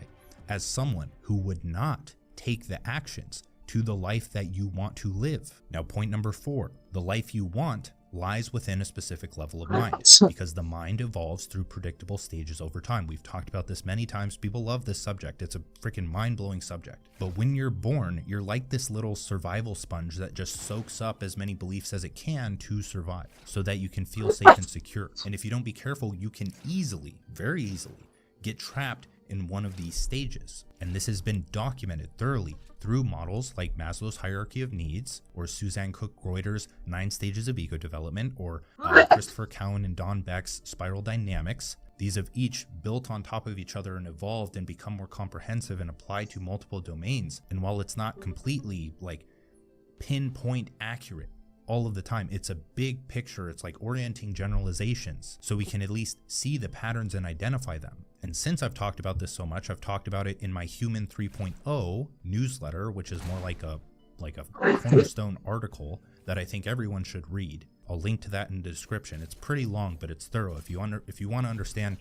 as someone who would not take the actions to the life that you want to live? Now, point number 4, the life you want lies within a specific level of mind, because the mind evolves through predictable stages over time. We've talked about this many times. People love this subject. It's a freaking mind-blowing subject. But when you're born, you're like this little survival sponge that just soaks up as many beliefs as it can to survive, so that you can feel safe and secure. And if you don't be careful, you can easily, very easily, get trapped in one of these stages. And this has been documented thoroughly through models like Maslow's hierarchy of needs, or Suzanne Cook-Greuter's 9 stages of ego development, or Christopher Cowan and Don Beck's spiral dynamics. These have each built on top of each other and evolved and become more comprehensive and applied to multiple domains. And while it's not completely like pinpoint accurate all of the time, it's a big picture. It's like orienting generalizations so we can at least see the patterns and identify them. And since I've talked about this so much, I've talked about it in my Human 3.0 newsletter, which is more like a cornerstone article that I think everyone should read. I'll link to that in the description. It's pretty long, but it's thorough. If you want to understand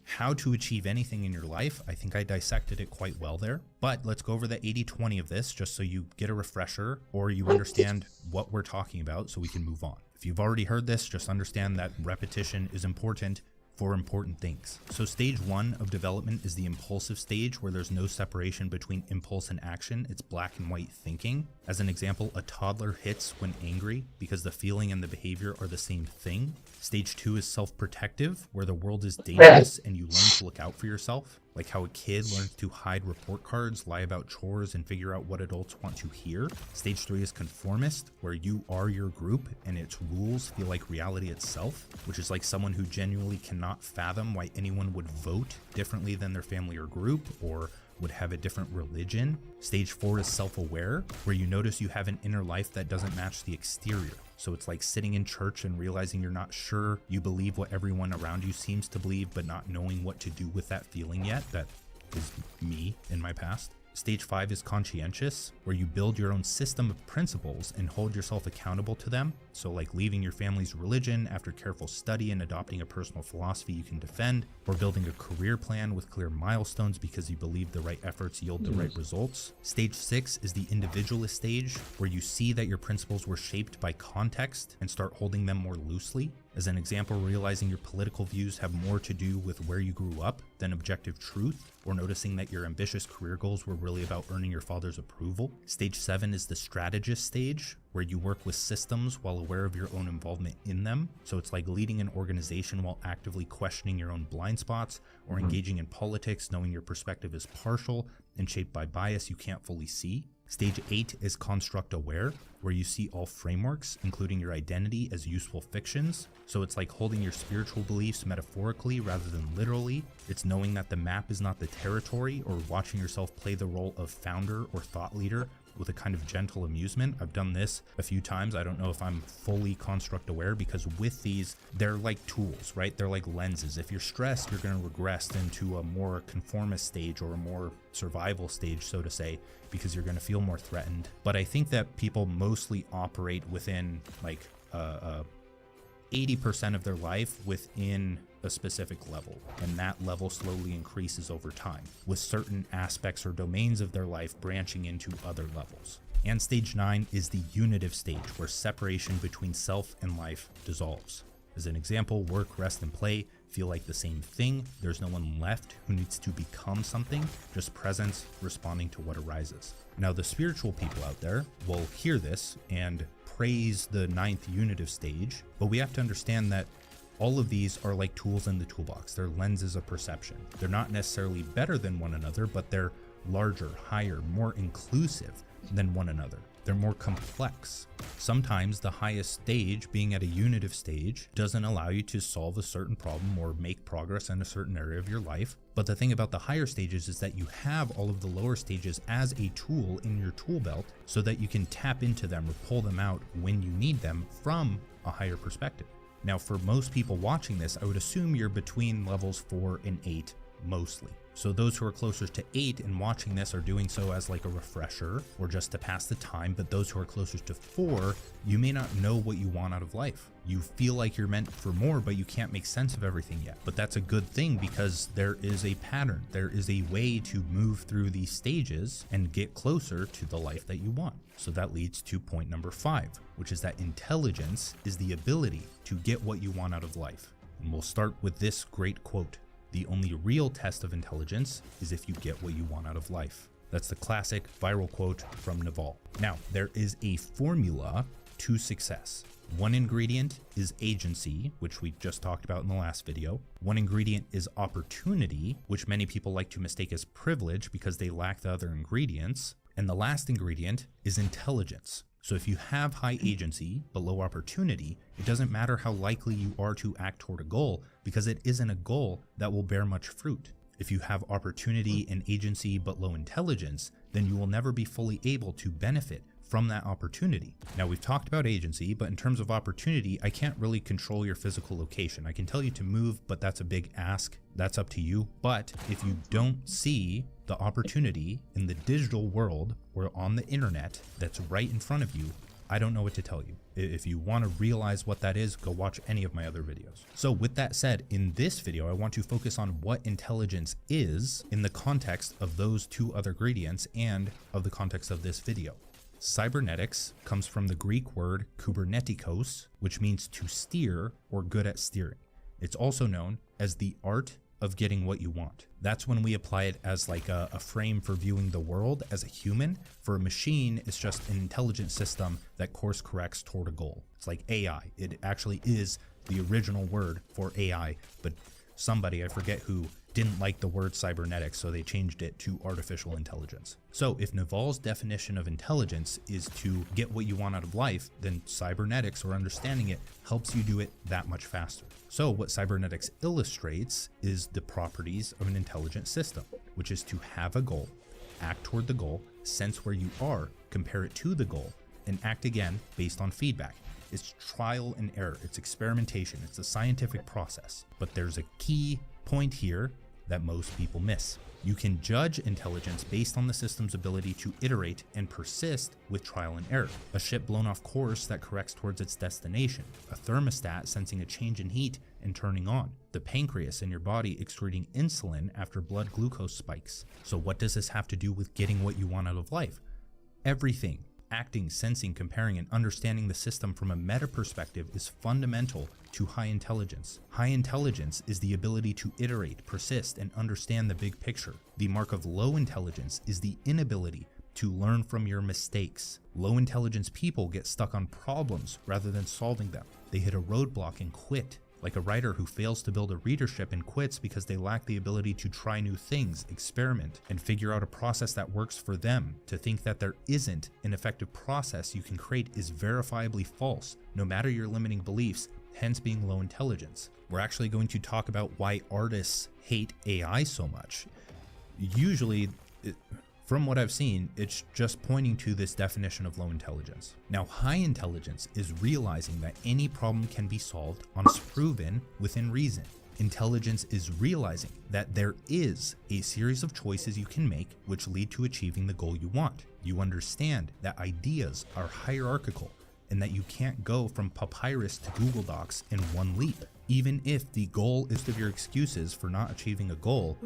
how to achieve anything in your life, I think I dissected it quite well there. But let's go over the 80-20 of this just so you get a refresher or you understand what we're talking about so we can move on. If you've already heard this, just understand that repetition is important for important things. So stage 1 of development is the impulsive stage, where there's no separation between impulse and action. It's black and white thinking. As an example, a toddler hits when angry because the feeling and the behavior are the same thing. Stage 2 is self-protective, where the world is dangerous and you learn to look out for yourself, like how a kid learns to hide report cards, lie about chores, and figure out what adults want to hear. Stage 3 is conformist, where you are your group and its rules feel like reality itself, which is like someone who genuinely cannot fathom why anyone would vote differently than their family or group, or would have a different religion. Stage 4 is self-aware, where you notice you have an inner life that doesn't match the exterior. So it's like sitting in church and realizing you're not sure you believe what everyone around you seems to believe, but not knowing what to do with that feeling yet. That is me in my past. Stage 5 is conscientious, where you build your own system of principles and hold yourself accountable to them. So like leaving your family's religion after careful study and adopting a personal philosophy you can defend, or building a career plan with clear milestones because you believe the right efforts yield the right results. Stage 6 is the individualist stage, where you see that your principles were shaped by context and start holding them more loosely. As an example, realizing your political views have more to do with where you grew up than objective truth, or noticing that your ambitious career goals were really about earning your father's approval. Stage 7 is the strategist stage, where you work with systems while aware of your own involvement in them. So it's like leading an organization while actively questioning your own blind spots, or engaging in politics knowing your perspective is partial and shaped by bias you can't fully see. Stage 8 is construct aware, where you see all frameworks, including your identity, as useful fictions. So it's like holding your spiritual beliefs metaphorically rather than literally. It's knowing that the map is not the territory, or watching yourself play the role of founder or thought leader with a kind of gentle amusement. I've done this a few times. I don't know if I'm fully construct aware, because with these, they're like tools, right? They're like lenses. If you're stressed, you're going to regress into a more conformist stage, or a more survival stage, so to say, because you're going to feel more threatened. But I think that people mostly operate within like 80% of their life within a specific level, and that level slowly increases over time, with certain aspects or domains of their life branching into other levels. And stage 9 is the unitive stage, where separation between self and life dissolves. As an example, work, rest, and play feel like the same thing. There's no one left who needs to become something, just presence responding to what arises. Now, the spiritual people out there will hear this and praise the 9th unitive stage, but we have to understand that all of these are like tools in the toolbox. They're lenses of perception. They're not necessarily better than one another, but they're larger, higher, more inclusive than one another. They're more complex. Sometimes the highest stage, being at a unitive stage, doesn't allow you to solve a certain problem or make progress in a certain area of your life. But the thing about the higher stages is that you have all of the lower stages as a tool in your tool belt, so that you can tap into them or pull them out when you need them from a higher perspective. Now, for most people watching this, I would assume you're between levels 4 and 8 mostly. So those who are closer to 8 and watching this are doing so as like a refresher or just to pass the time. But those who are closer to 4, you may not know what you want out of life. You feel like you're meant for more, but you can't make sense of everything yet. But that's a good thing, because there is a pattern. There is a way to move through these stages and get closer to the life that you want. So that leads to point number 5, which is that intelligence is the ability to get what you want out of life. And we'll start with this great quote. The only real test of intelligence is if you get what you want out of life. That's the classic viral quote from Naval. Now, there is a formula to success. One ingredient is agency, which we just talked about in the last video. One ingredient is opportunity, which many people like to mistake as privilege because they lack the other ingredients. And the last ingredient is intelligence. So if you have high agency but low opportunity, it doesn't matter how likely you are to act toward a goal because it isn't a goal that will bear much fruit. If you have opportunity and agency but low intelligence, then you will never be fully able to benefit from that opportunity. Now, we've talked about agency, but in terms of opportunity, I can't really control your physical location. I can tell you to move, but that's a big ask. That's up to you. But if you don't see the opportunity in the digital world or on the internet that's right in front of you, I don't know what to tell you. If you want to realize what that is, go watch any of my other videos. So with that said, in this video, I want to focus on what intelligence is in the context of those two other ingredients and of the context of this video. Cybernetics comes from the Greek word kubernetikos, which means to steer or good at steering. It's also known as the art of getting what you want. That's when we apply it as like a frame for viewing the world as a human. For a machine, it's just an intelligent system that course corrects toward a goal. It's like AI. It actually is the original word for AI, but somebody, I forget who, didn't like the word cybernetics, so they changed it to artificial intelligence. So if Naval's definition of intelligence is to get what you want out of life, then cybernetics, or understanding it, helps you do it that much faster. So what cybernetics illustrates is the properties of an intelligent system, which is to have a goal, act toward the goal, sense where you are, compare it to the goal, and act again based on feedback. It's trial and error, it's experimentation, it's a scientific process. But there's a key point here that most people miss. You can judge intelligence based on the system's ability to iterate and persist with trial and error. A ship blown off course that corrects towards its destination. A thermostat sensing a change in heat and turning on. The pancreas in your body excreting insulin after blood glucose spikes. So what does this have to do with getting what you want out of life? Everything. Acting, sensing, comparing, and understanding the system from a meta perspective is fundamental to high intelligence. High intelligence is the ability to iterate, persist, and understand the big picture. The mark of low intelligence is the inability to learn from your mistakes. Low intelligence people get stuck on problems rather than solving them. They hit a roadblock and quit. Like a writer who fails to build a readership and quits because they lack the ability to try new things, experiment, and figure out a process that works for them. To think that there isn't an effective process you can create is verifiably false, no matter your limiting beliefs, hence being low intelligence. We're actually going to talk about why artists hate AI so much. Usually, from what I've seen, it's just pointing to this definition of low intelligence. Now, high intelligence is realizing that any problem can be solved once proven within reason. Intelligence is realizing that there is a series of choices you can make which lead to achieving the goal you want. You understand that ideas are hierarchical and that you can't go from papyrus to Google Docs in one leap. Even if the goal is of your excuses for not achieving a goal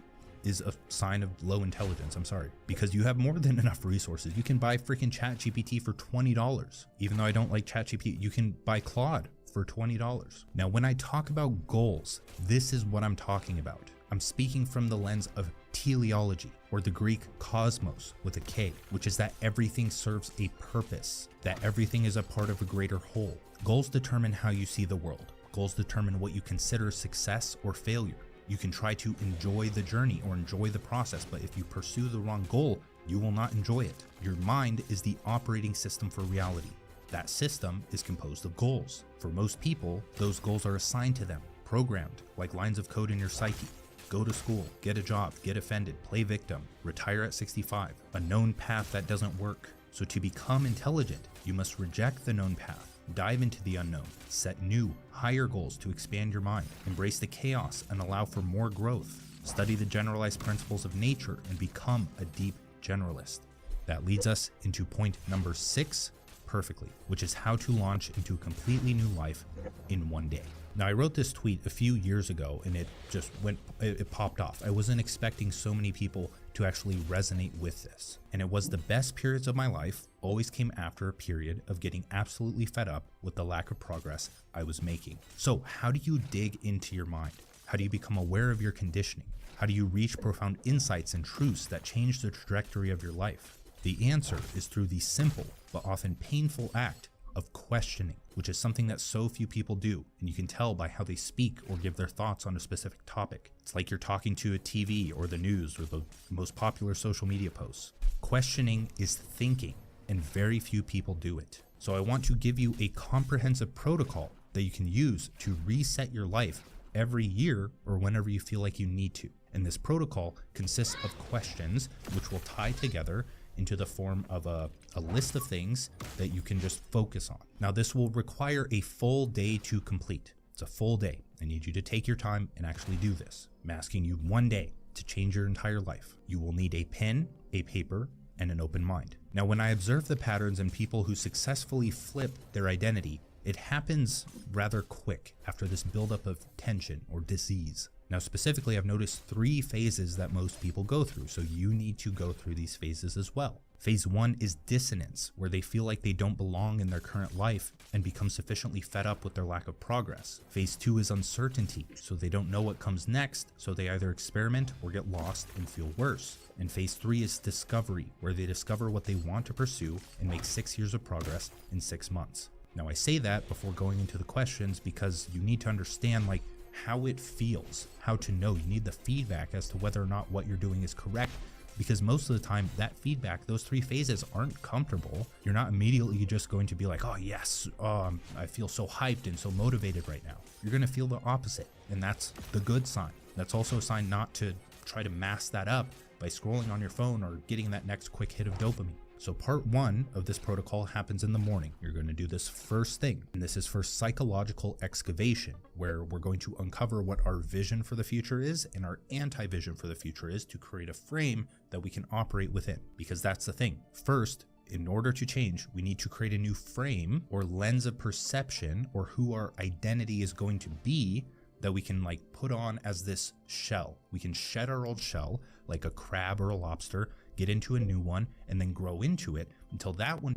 is a sign of low intelligence, I'm sorry, because you have more than enough resources. You can buy freaking ChatGPT for $20. Even though I don't like ChatGPT, you can buy Claude for $20. Now, when I talk about goals, this is what I'm talking about. I'm speaking from the lens of teleology, or the Greek cosmos with a K, which is that everything serves a purpose, that everything is a part of a greater whole. Goals determine how you see the world. Goals determine what you consider success or failure. You can try to enjoy the journey or enjoy the process, but if you pursue the wrong goal, you will not enjoy it. Your mind is the operating system for reality. That system is composed of goals. For most people, those goals are assigned to them, programmed, like lines of code in your psyche. Go to school, get a job, get offended, play victim, retire at 65, a known path that doesn't work. So to become intelligent, you must reject the known path. Dive into the unknown, set new, higher goals to expand your mind, embrace the chaos and allow for more growth, study the generalized principles of nature and become a deep generalist. That leads us into point number 6 perfectly, which is how to launch into a completely new life in one day. Now, I wrote this tweet a few years ago and it just it popped off. I wasn't expecting so many people to actually resonate with this. And it was the best periods of my life always came after a period of getting absolutely fed up with the lack of progress I was making. So how do you dig into your mind? How do you become aware of your conditioning? How do you reach profound insights and truths that change the trajectory of your life? The answer is through the simple but often painful act of questioning, which is something that so few people do, and you can tell by how they speak or give their thoughts on a specific topic. It's like you're talking to a TV or the news or the most popular social media posts. Questioning is thinking, and very few people do it. So I want to give you a comprehensive protocol that you can use to reset your life every year or whenever you feel like you need to. And this protocol consists of questions which will tie together into the form of a list of things that you can just focus on. Now, this will require a full day to complete. It's a full day. I need you to take your time and actually do this. I'm asking you 1 day to change your entire life. You will need a pen, a paper, and an open mind. Now, when I observe the patterns in people who successfully flip their identity, it happens rather quick after this buildup of tension or disease. Now, specifically, I've noticed 3 phases that most people go through, so you need to go through these phases as well. Phase 1 is dissonance, where they feel like they don't belong in their current life and become sufficiently fed up with their lack of progress. Phase 2 is uncertainty, so they don't know what comes next, so they either experiment or get lost and feel worse. And phase 3 is discovery, where they discover what they want to pursue and make 6 years of progress in 6 months. Now, I say that before going into the questions because you need to understand how it feels, how to know. You need the feedback as to whether or not what you're doing is correct, because most of the time that feedback, those 3 phases aren't comfortable. You're not immediately just going to be like, oh yes, I feel so hyped and so motivated right now. You're going to feel the opposite, and that's the good sign. That's also a sign not to try to mask that up by scrolling on your phone or getting that next quick hit of dopamine. So part 1 of this protocol happens in the morning. You're going to do this first thing, and this is for psychological excavation, where we're going to uncover what our vision for the future is and our anti-vision for the future is to create a frame that we can operate within. Because that's the thing. First, in order to change, we need to create a new frame or lens of perception, or who our identity is going to be, that we can put on as this shell. We can shed our old shell like a crab or a lobster, get into a new one, and then grow into it until that one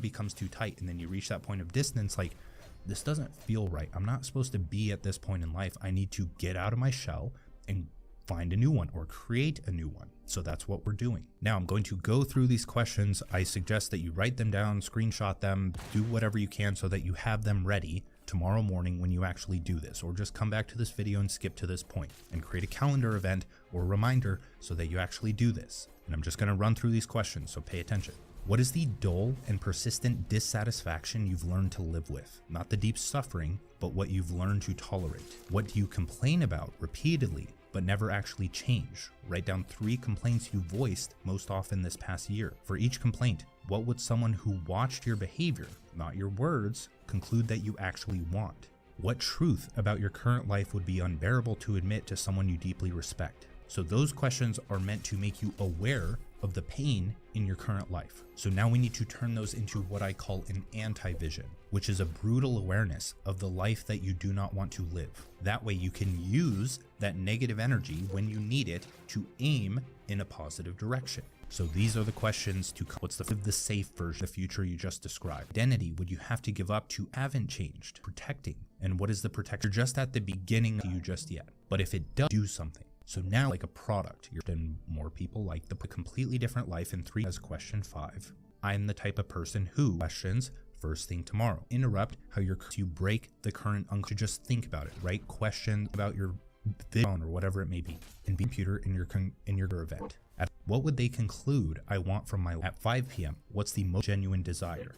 becomes too tight, and then you reach that point of distance, like, this doesn't feel right. I'm not supposed to be at this point in life. I need to get out of my shell and find a new one or create a new one. So that's what we're doing. Now I'm going to go through these questions. I suggest that you write them down, screenshot them, do whatever you can so that you have them ready tomorrow morning when you actually do this, or just come back to this video and skip to this point and create a calendar event or reminder so that you actually do this. And I'm just going to run through these questions, so pay attention. What is the dull and persistent dissatisfaction you've learned to live with? Not the deep suffering, but what you've learned to tolerate. What do you complain about repeatedly but never actually change? Write down 3 complaints you voiced most often this past year. For each complaint, what would someone who watched your behavior, not your words, conclude that you actually want? What truth about your current life would be unbearable to admit to someone you deeply respect? So those questions are meant to make you aware of the pain in your current life. So now we need to turn those into what I call an anti-vision, which is a brutal awareness of the life that you do not want to live. That way you can use that negative energy when you need it to aim in a positive direction. So these are the questions to what's the safe version of the future you just described. Identity would you have to give up to haven't changed? Protecting. And what is the protector? Just at the beginning to you just yet. But if it does do something. So now like a product, and more people like the completely different life in 3 as question 5. I'm the type of person who questions first thing tomorrow. Interrupt how you break the current to just think about it, right? Question about your phone or whatever it may be, and computer in your event. At what would they conclude I want from my life? At 5 p.m. What's the most genuine desire?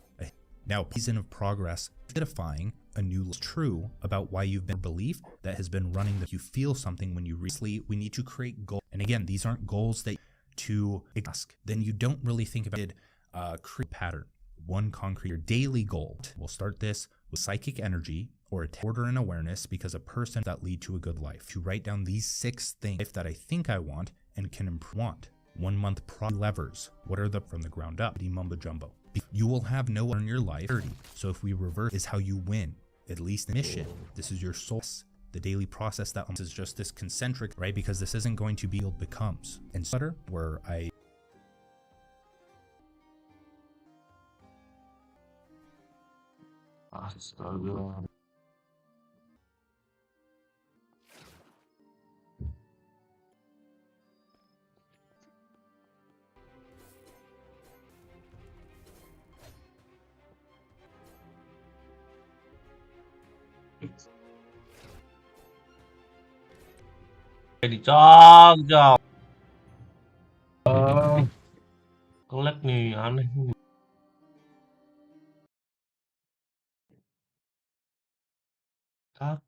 Now, season of progress, identifying a new true about why you've been a belief that has been running that you feel something when you recently. We need to create goals. And again, these aren't goals that to ask. Then you don't really think about it. Create a pattern. One concrete your daily goal. We'll start this with psychic energy or a order and awareness because a person that lead to a good life. To write down these 6 things that I think I want and can improve. 1 month levers. What are the from the ground up? The mumbo jumbo. You will have no one in your life. 30. So if we reverse is how you win. At least the mission. This is your soul. The daily process that is just this concentric, right? Because this isn't going to be what becomes. And stutter where I Dicong. Lag nih aneh nih. Tar.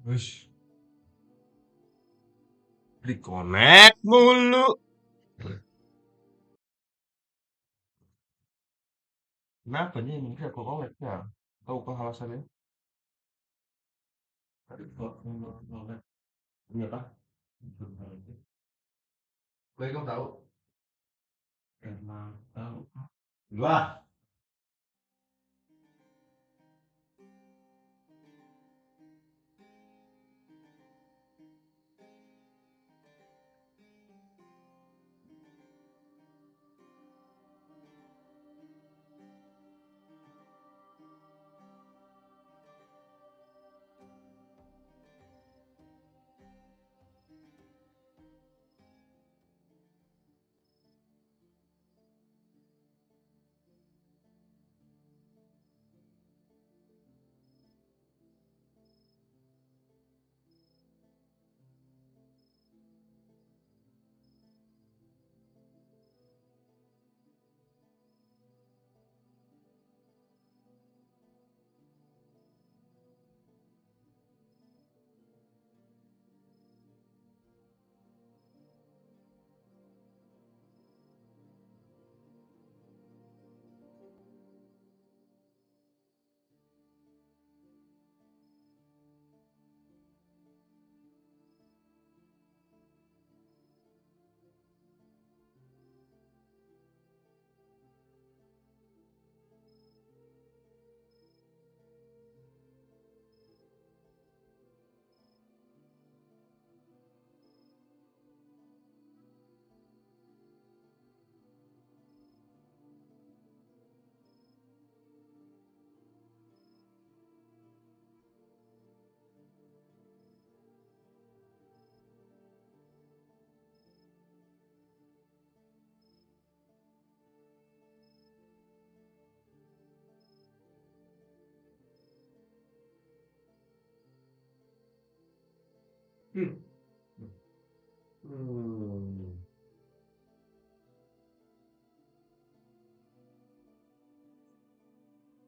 Wish. Reconnect mulu. Kenapa nih? Mungkin aku connect ya. Tahu kah alasannya? Tadi kok connect. Iya kah? Gue kamu tahu? Emang tahu. Dua.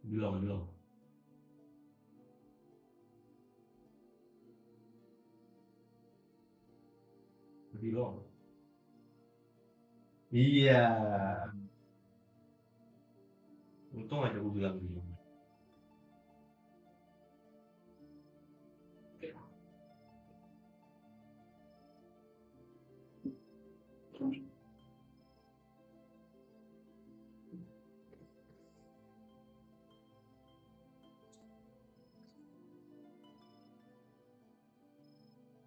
Bilang, bilang. Bilang. Iya. Untung aja gue bilang bilang.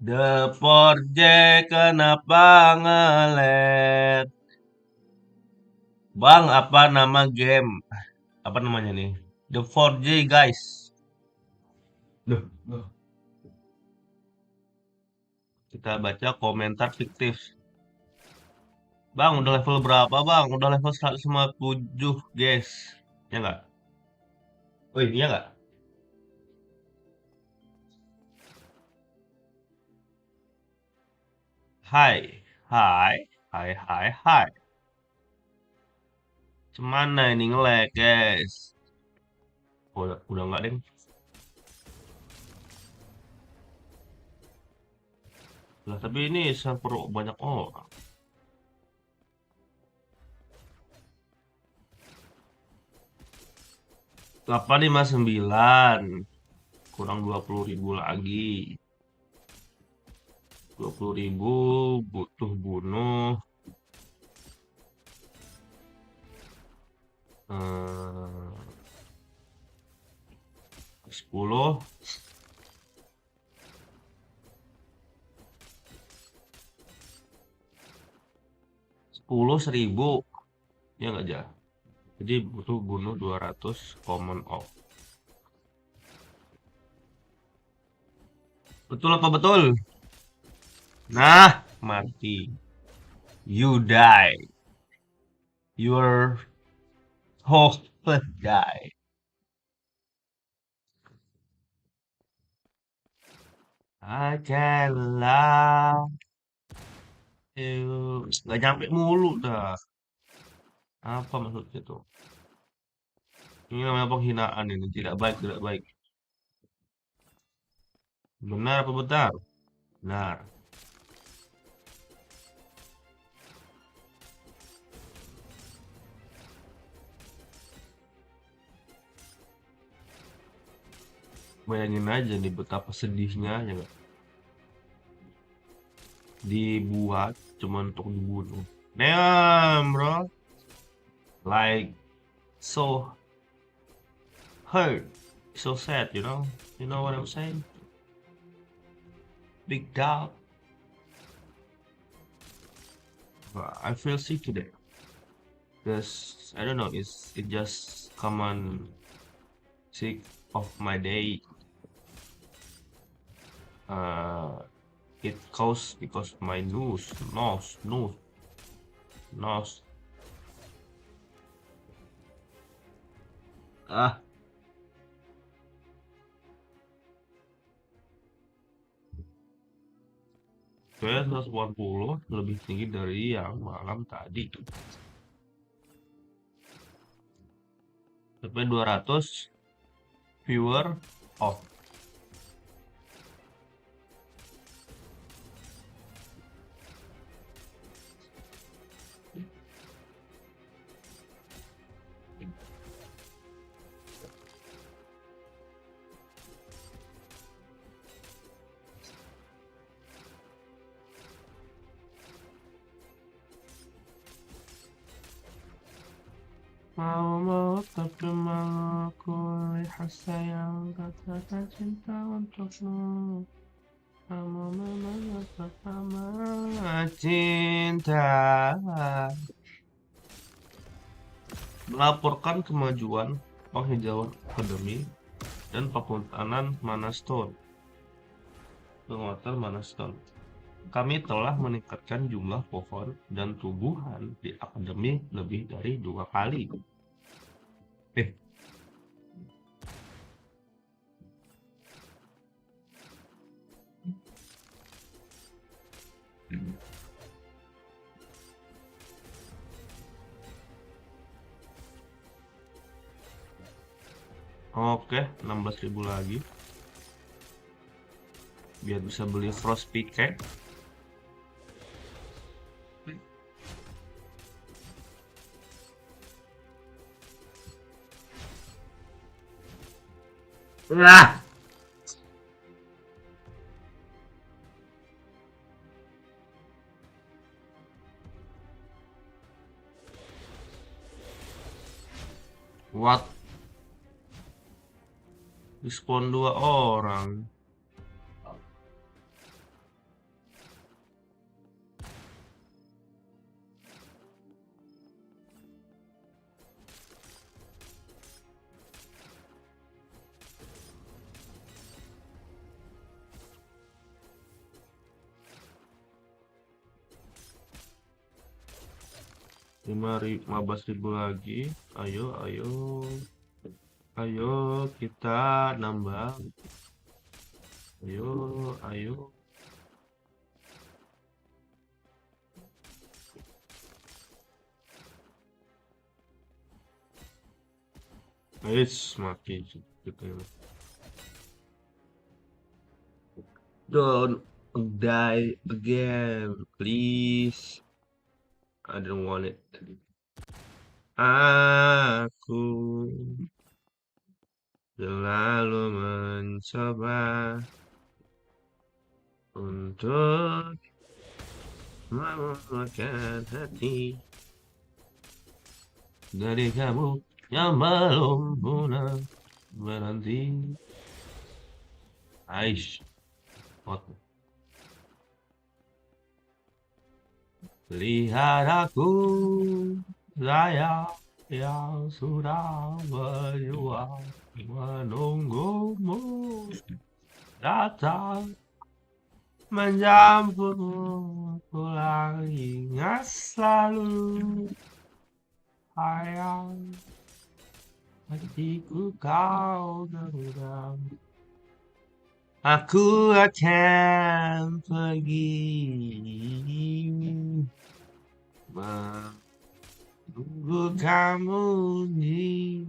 The 4J kenapa ngelet? Bang, apa nama game? Apa namanya nih? The 4J guys. Loh, loh. Kita baca komentar fiktif. Bang, udah level berapa bang? Udah level 157 guys. Ya nggak? Oh iya nggak? Hai, hai, hai, hai, hai. Cemana ini nge-lag guys? Oh, udah nggak deh. Lah, tapi ini server banyak orang. 859 kurang 20.000 lagi. 20.000 butuh bunuh 10 10.000 ya nggak aja. Jadi butuh bunuh 200 common off. Betul apa betul? Nah, mati. You die. Your hopeless die. I can love you. Nggak nyampe mulu dah. Apa maksudnya tuh? Ini namanya penghinaan ini. Tidak baik, tidak baik. Benar apa benar? Benar. Bayangin aja nih betapa sedihnya ya nggak? Dibuat cuma untuk dibunuh. Damn, bro. Like so hurt, so sad, you know? You know what I'm saying? Big dog. I feel sick today. Because I don't know, it just come on sick of my day. It caused because my nose. Ah, saya 180 lebih tinggi dari yang malam tadi. Sampai 200 viewer off. Mau tapi mau aku lihat sayang katakan cinta untukmu. Kamu memang pertama cinta. Melaporkan kemajuan penghijauan akademi dan pemutanan Manaston. Penguatan Manaston. Kami telah meningkatkan jumlah pohon dan tumbuhan di akademi lebih dari 2 kali. Oke, 16.000 lagi. Biar bisa beli frost pickaxe. Lah. What? Dispon 2 orang. Lima 15.000 lagi. Ayo kita nambah. Ayo. Mati gitu. Don't die again, please. I don't want it. Aku selalu mencoba untuk memuaskan hati dari kamu yang belum pernah berhenti. Aish, what? Lihat aku, saya yang sudah berjuang menunggumu datang menjemputmu pulang, ingat selalu sayang hatiku kau genggam. Aku akan pergi menunggu kamu di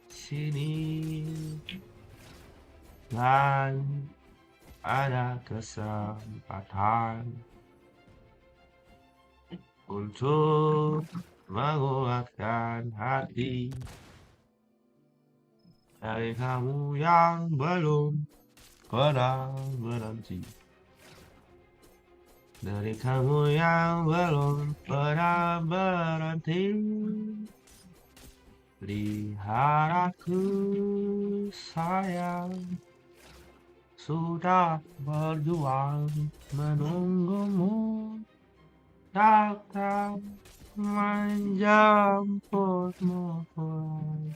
sini dan ada kesempatan untuk menguatkan hati dari kamu yang belum pernah berhenti. Dari kamu yang belum pernah berhenti. Lihat aku sayang, sudah berjuang menunggumu, datang menjemputmu pulang.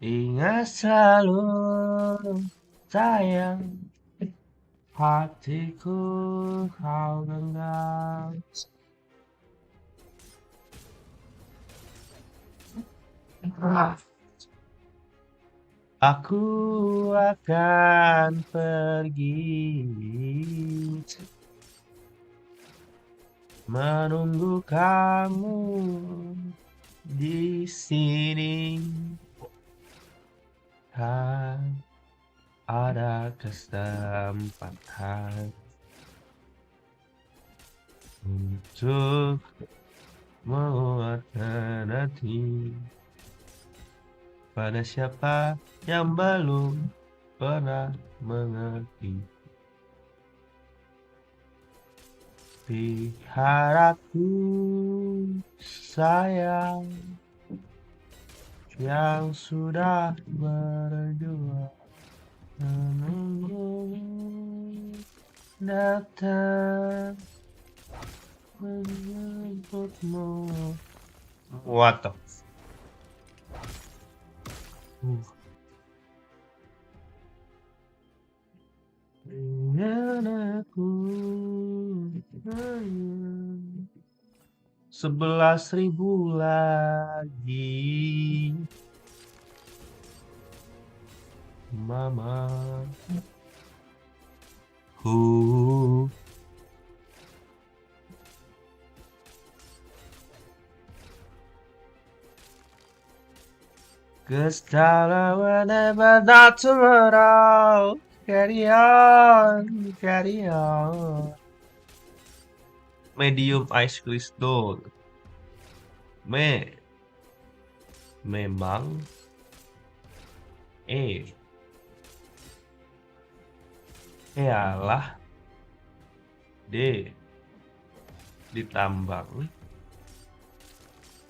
Ingat selalu sayang, hatiku kau genggam. Aku akan pergi menunggu kamu di sini. Ada kesempatan untuk menguatkan hati pada siapa yang belum pernah mengerti. Lihat aku sayang, yang sudah berjuang menunggu datang menjemputmu. What the? Ingat aku 11.000 lagi, Mama. Cause darling, whenever not tomorrow, carry on, carry on. Medium ice crystal. Memang ialah D ditambang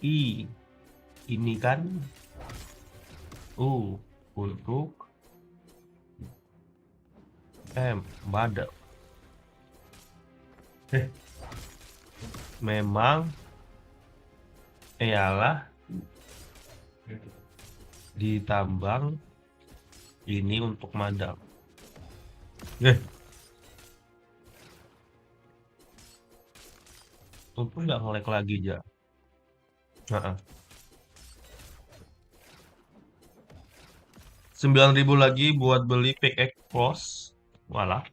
I ini kan U untuk M badak. Memang ialah ditambang ini untuk madam. Untung nggak nge-lag lagi aja. 9.000 lagi buat beli pickaxe close. Walah.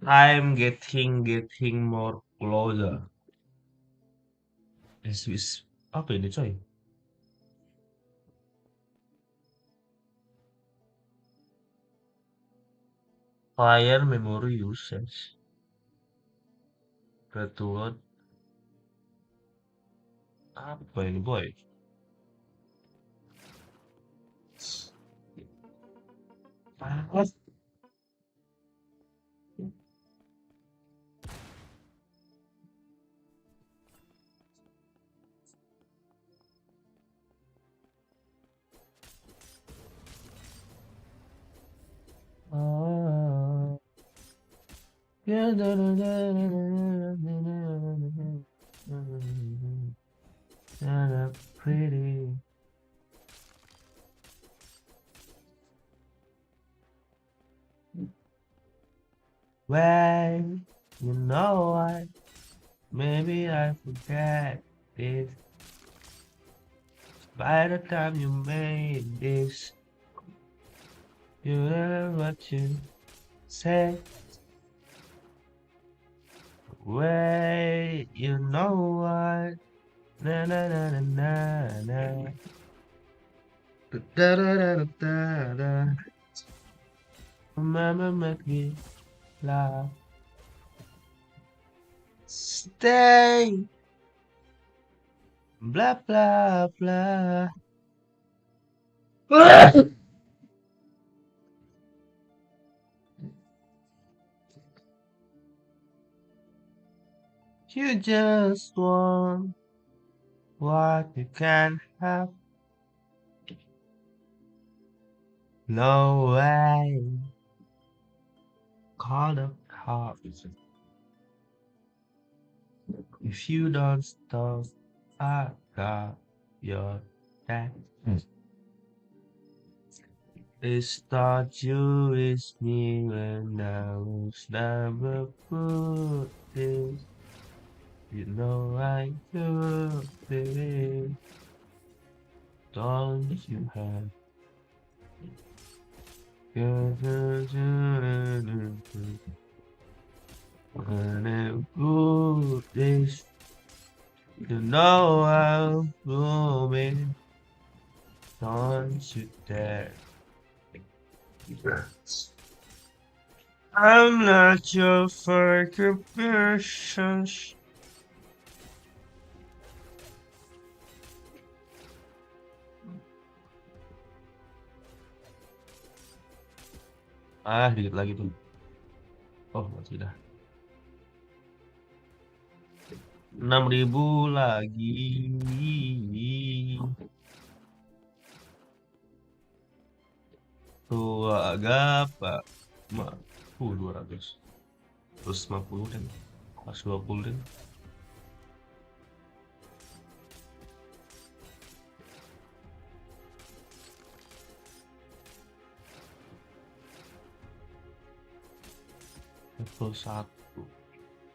I'm getting more closer. Apa ini coy? Fire memory usage. Return. Apa ini boy? Pretty. Well, you know what? Maybe I forget this. By the time you made this, you know what you said. Wait, you know what? Na na na na na na. Mama gila. Stay. Blah blah blah. You just want what you can have. No way. Call the cops. If you don't stop, I got your back. It's not you, it's me when I was never put this. You know I do it. Don't you have? When I put this, you know I'm blooming. Don't you dare. I'm not your fucking patience. Ah, dikit lagi tuh. Oh, masih dah. 6.000 lagi. Tuh agak pak. 200. Terus 50 dan pas 20 dan. Level 1.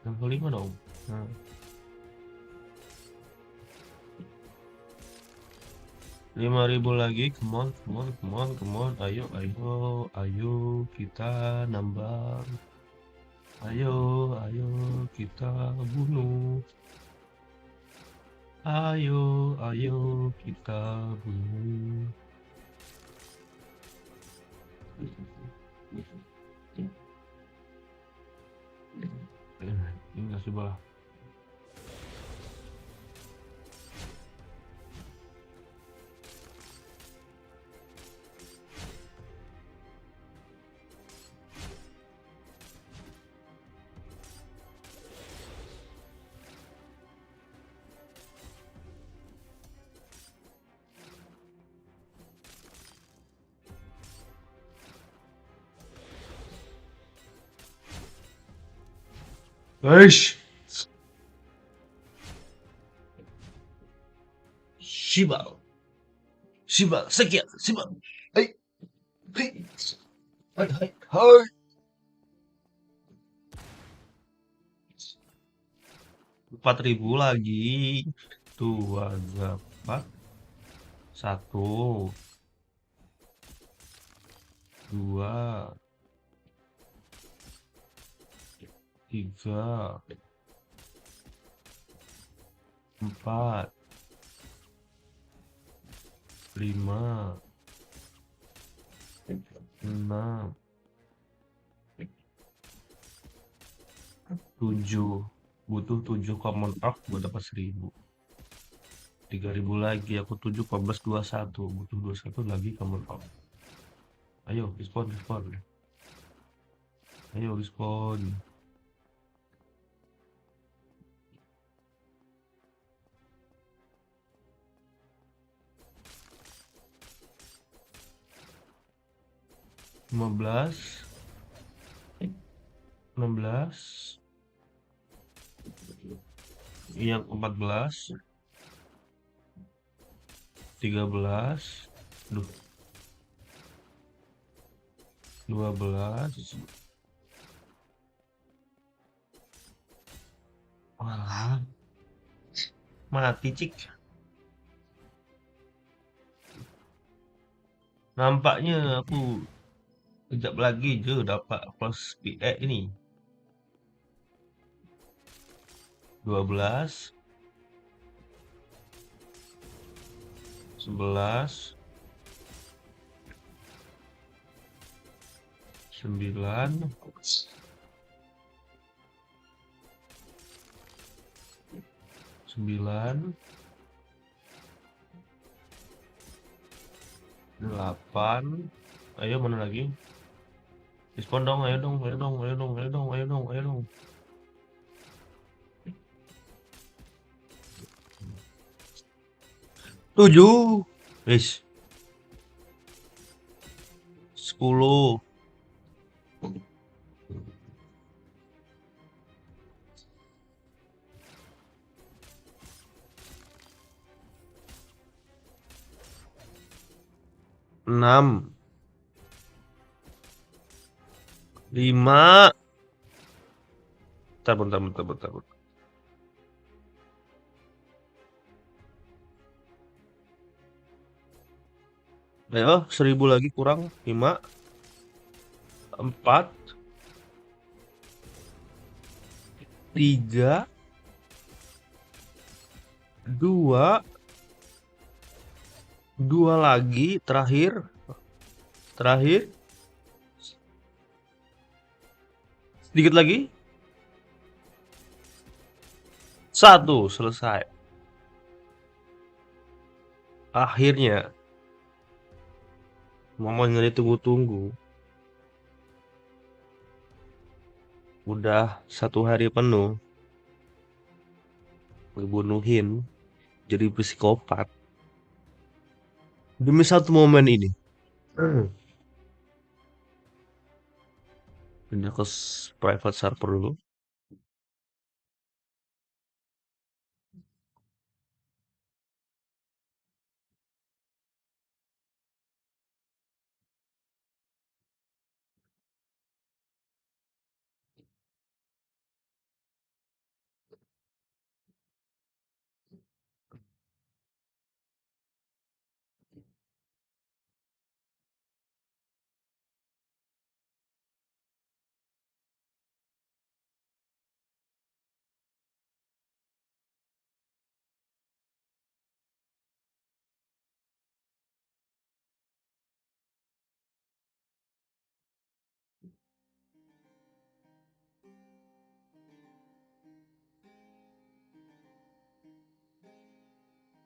Level 5 dong. Nah. Rp5.000 lagi, come on, ayo kita nambah, ayo kita bunuh, ayo kita bunuh. Ini nggak sebelah. Eish. Shiba, sekian, Shiba. Hai, hai. 4.000 lagi. Tuh, ada 4. 1, 2, 3, 4, 5, 6, 7. Butuh 7 common orc buat dapat 1.000. 3.000 lagi, aku 7 14 21. Butuh 21 lagi common orc. Ayo respon. Ayo respon. Lima belas, 16, yang 14, 13, 12. Wah, mati cik. Nampaknya aku kejap lagi je dapat plus PX ini. 12, 11, 9 9 8. Ayo, mana lagi? Respon dong, ayo dong, ayo dong, ayo dong, ayo dong, ayo dong, ayo dong. 7. Wis. 10. 6. 5. Bentar, bentar, bentar, bentar, bentar. Ayo, 1000 lagi kurang 5, 4, 3, 2, 2 lagi, terakhir, sedikit lagi, 1, selesai. Akhirnya, momen yang ditunggu-tunggu. Udah 1 hari penuh ngebunuhin, jadi psikopat demi 1 momen ini. Pindah ke private server dulu.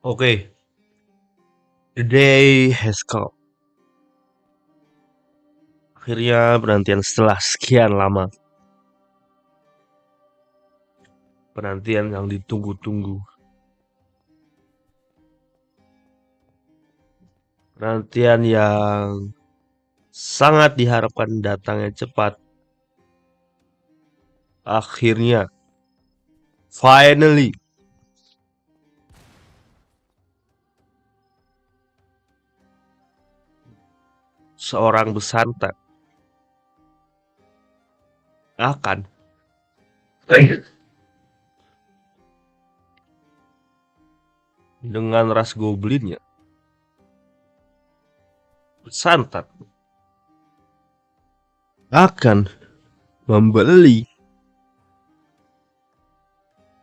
Oke. The day has come. Akhirnya penantian setelah sekian lama. Penantian yang ditunggu-tunggu. Penantian yang sangat diharapkan datangnya cepat. Akhirnya. Finally. Seorang besantan akan dengan ras goblinnya besantan akan membeli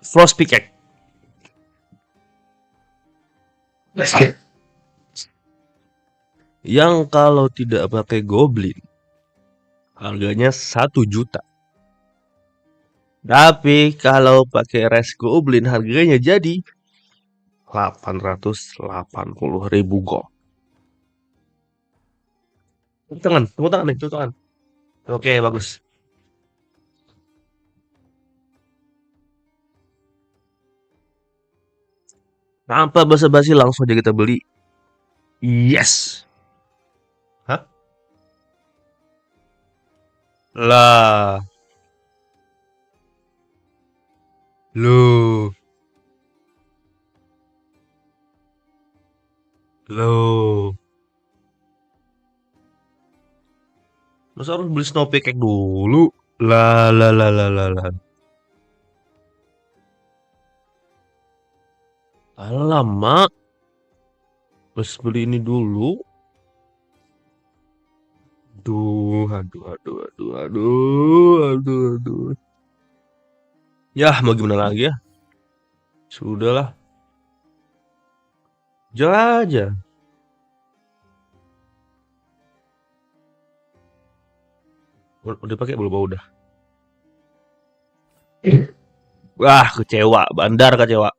frost pickaxe yang kalau tidak pakai goblin harganya 1 juta. Tapi kalau pakai res goblin harganya jadi 880.000 gold. Tepuk tangan nih, tepuk tangan. Oke, bagus. Tanpa basa-basi langsung aja kita beli. Yes. Hah? Lah. Loh. Masa harus beli snow pickaxe dulu? Lah. Alamak. Harus beli ini dulu. Aduh. Yah, mau gimana lagi ya? Sudahlah. Jalan aja. Udah pakai belum? Udah. Wah, kecewa, bandar kecewa.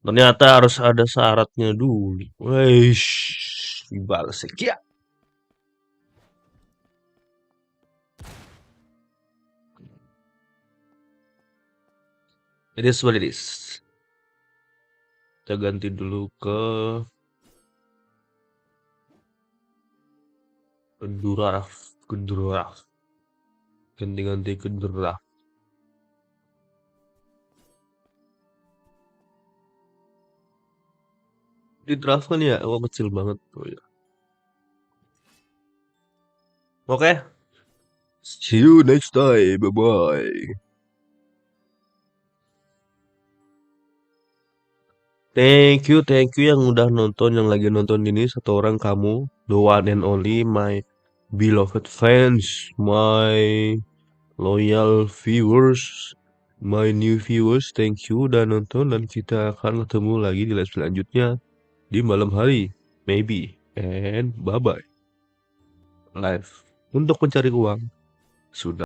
Ternyata harus ada syaratnya dulu. Weish, balas ya. It is what it is. Kita ganti dulu ke Kendura. Ganti Kendura. Di draft kan ya, kecil banget. Oh ya. Oke. See you next time. Bye-bye. Thank you yang udah nonton, yang lagi nonton ini satu orang kamu, the one and only my beloved fans, my loyal viewers, my new viewers. Thank you udah nonton dan kita akan ketemu lagi di live selanjutnya di malam hari, maybe, and bye bye. Live untuk mencari uang sudah.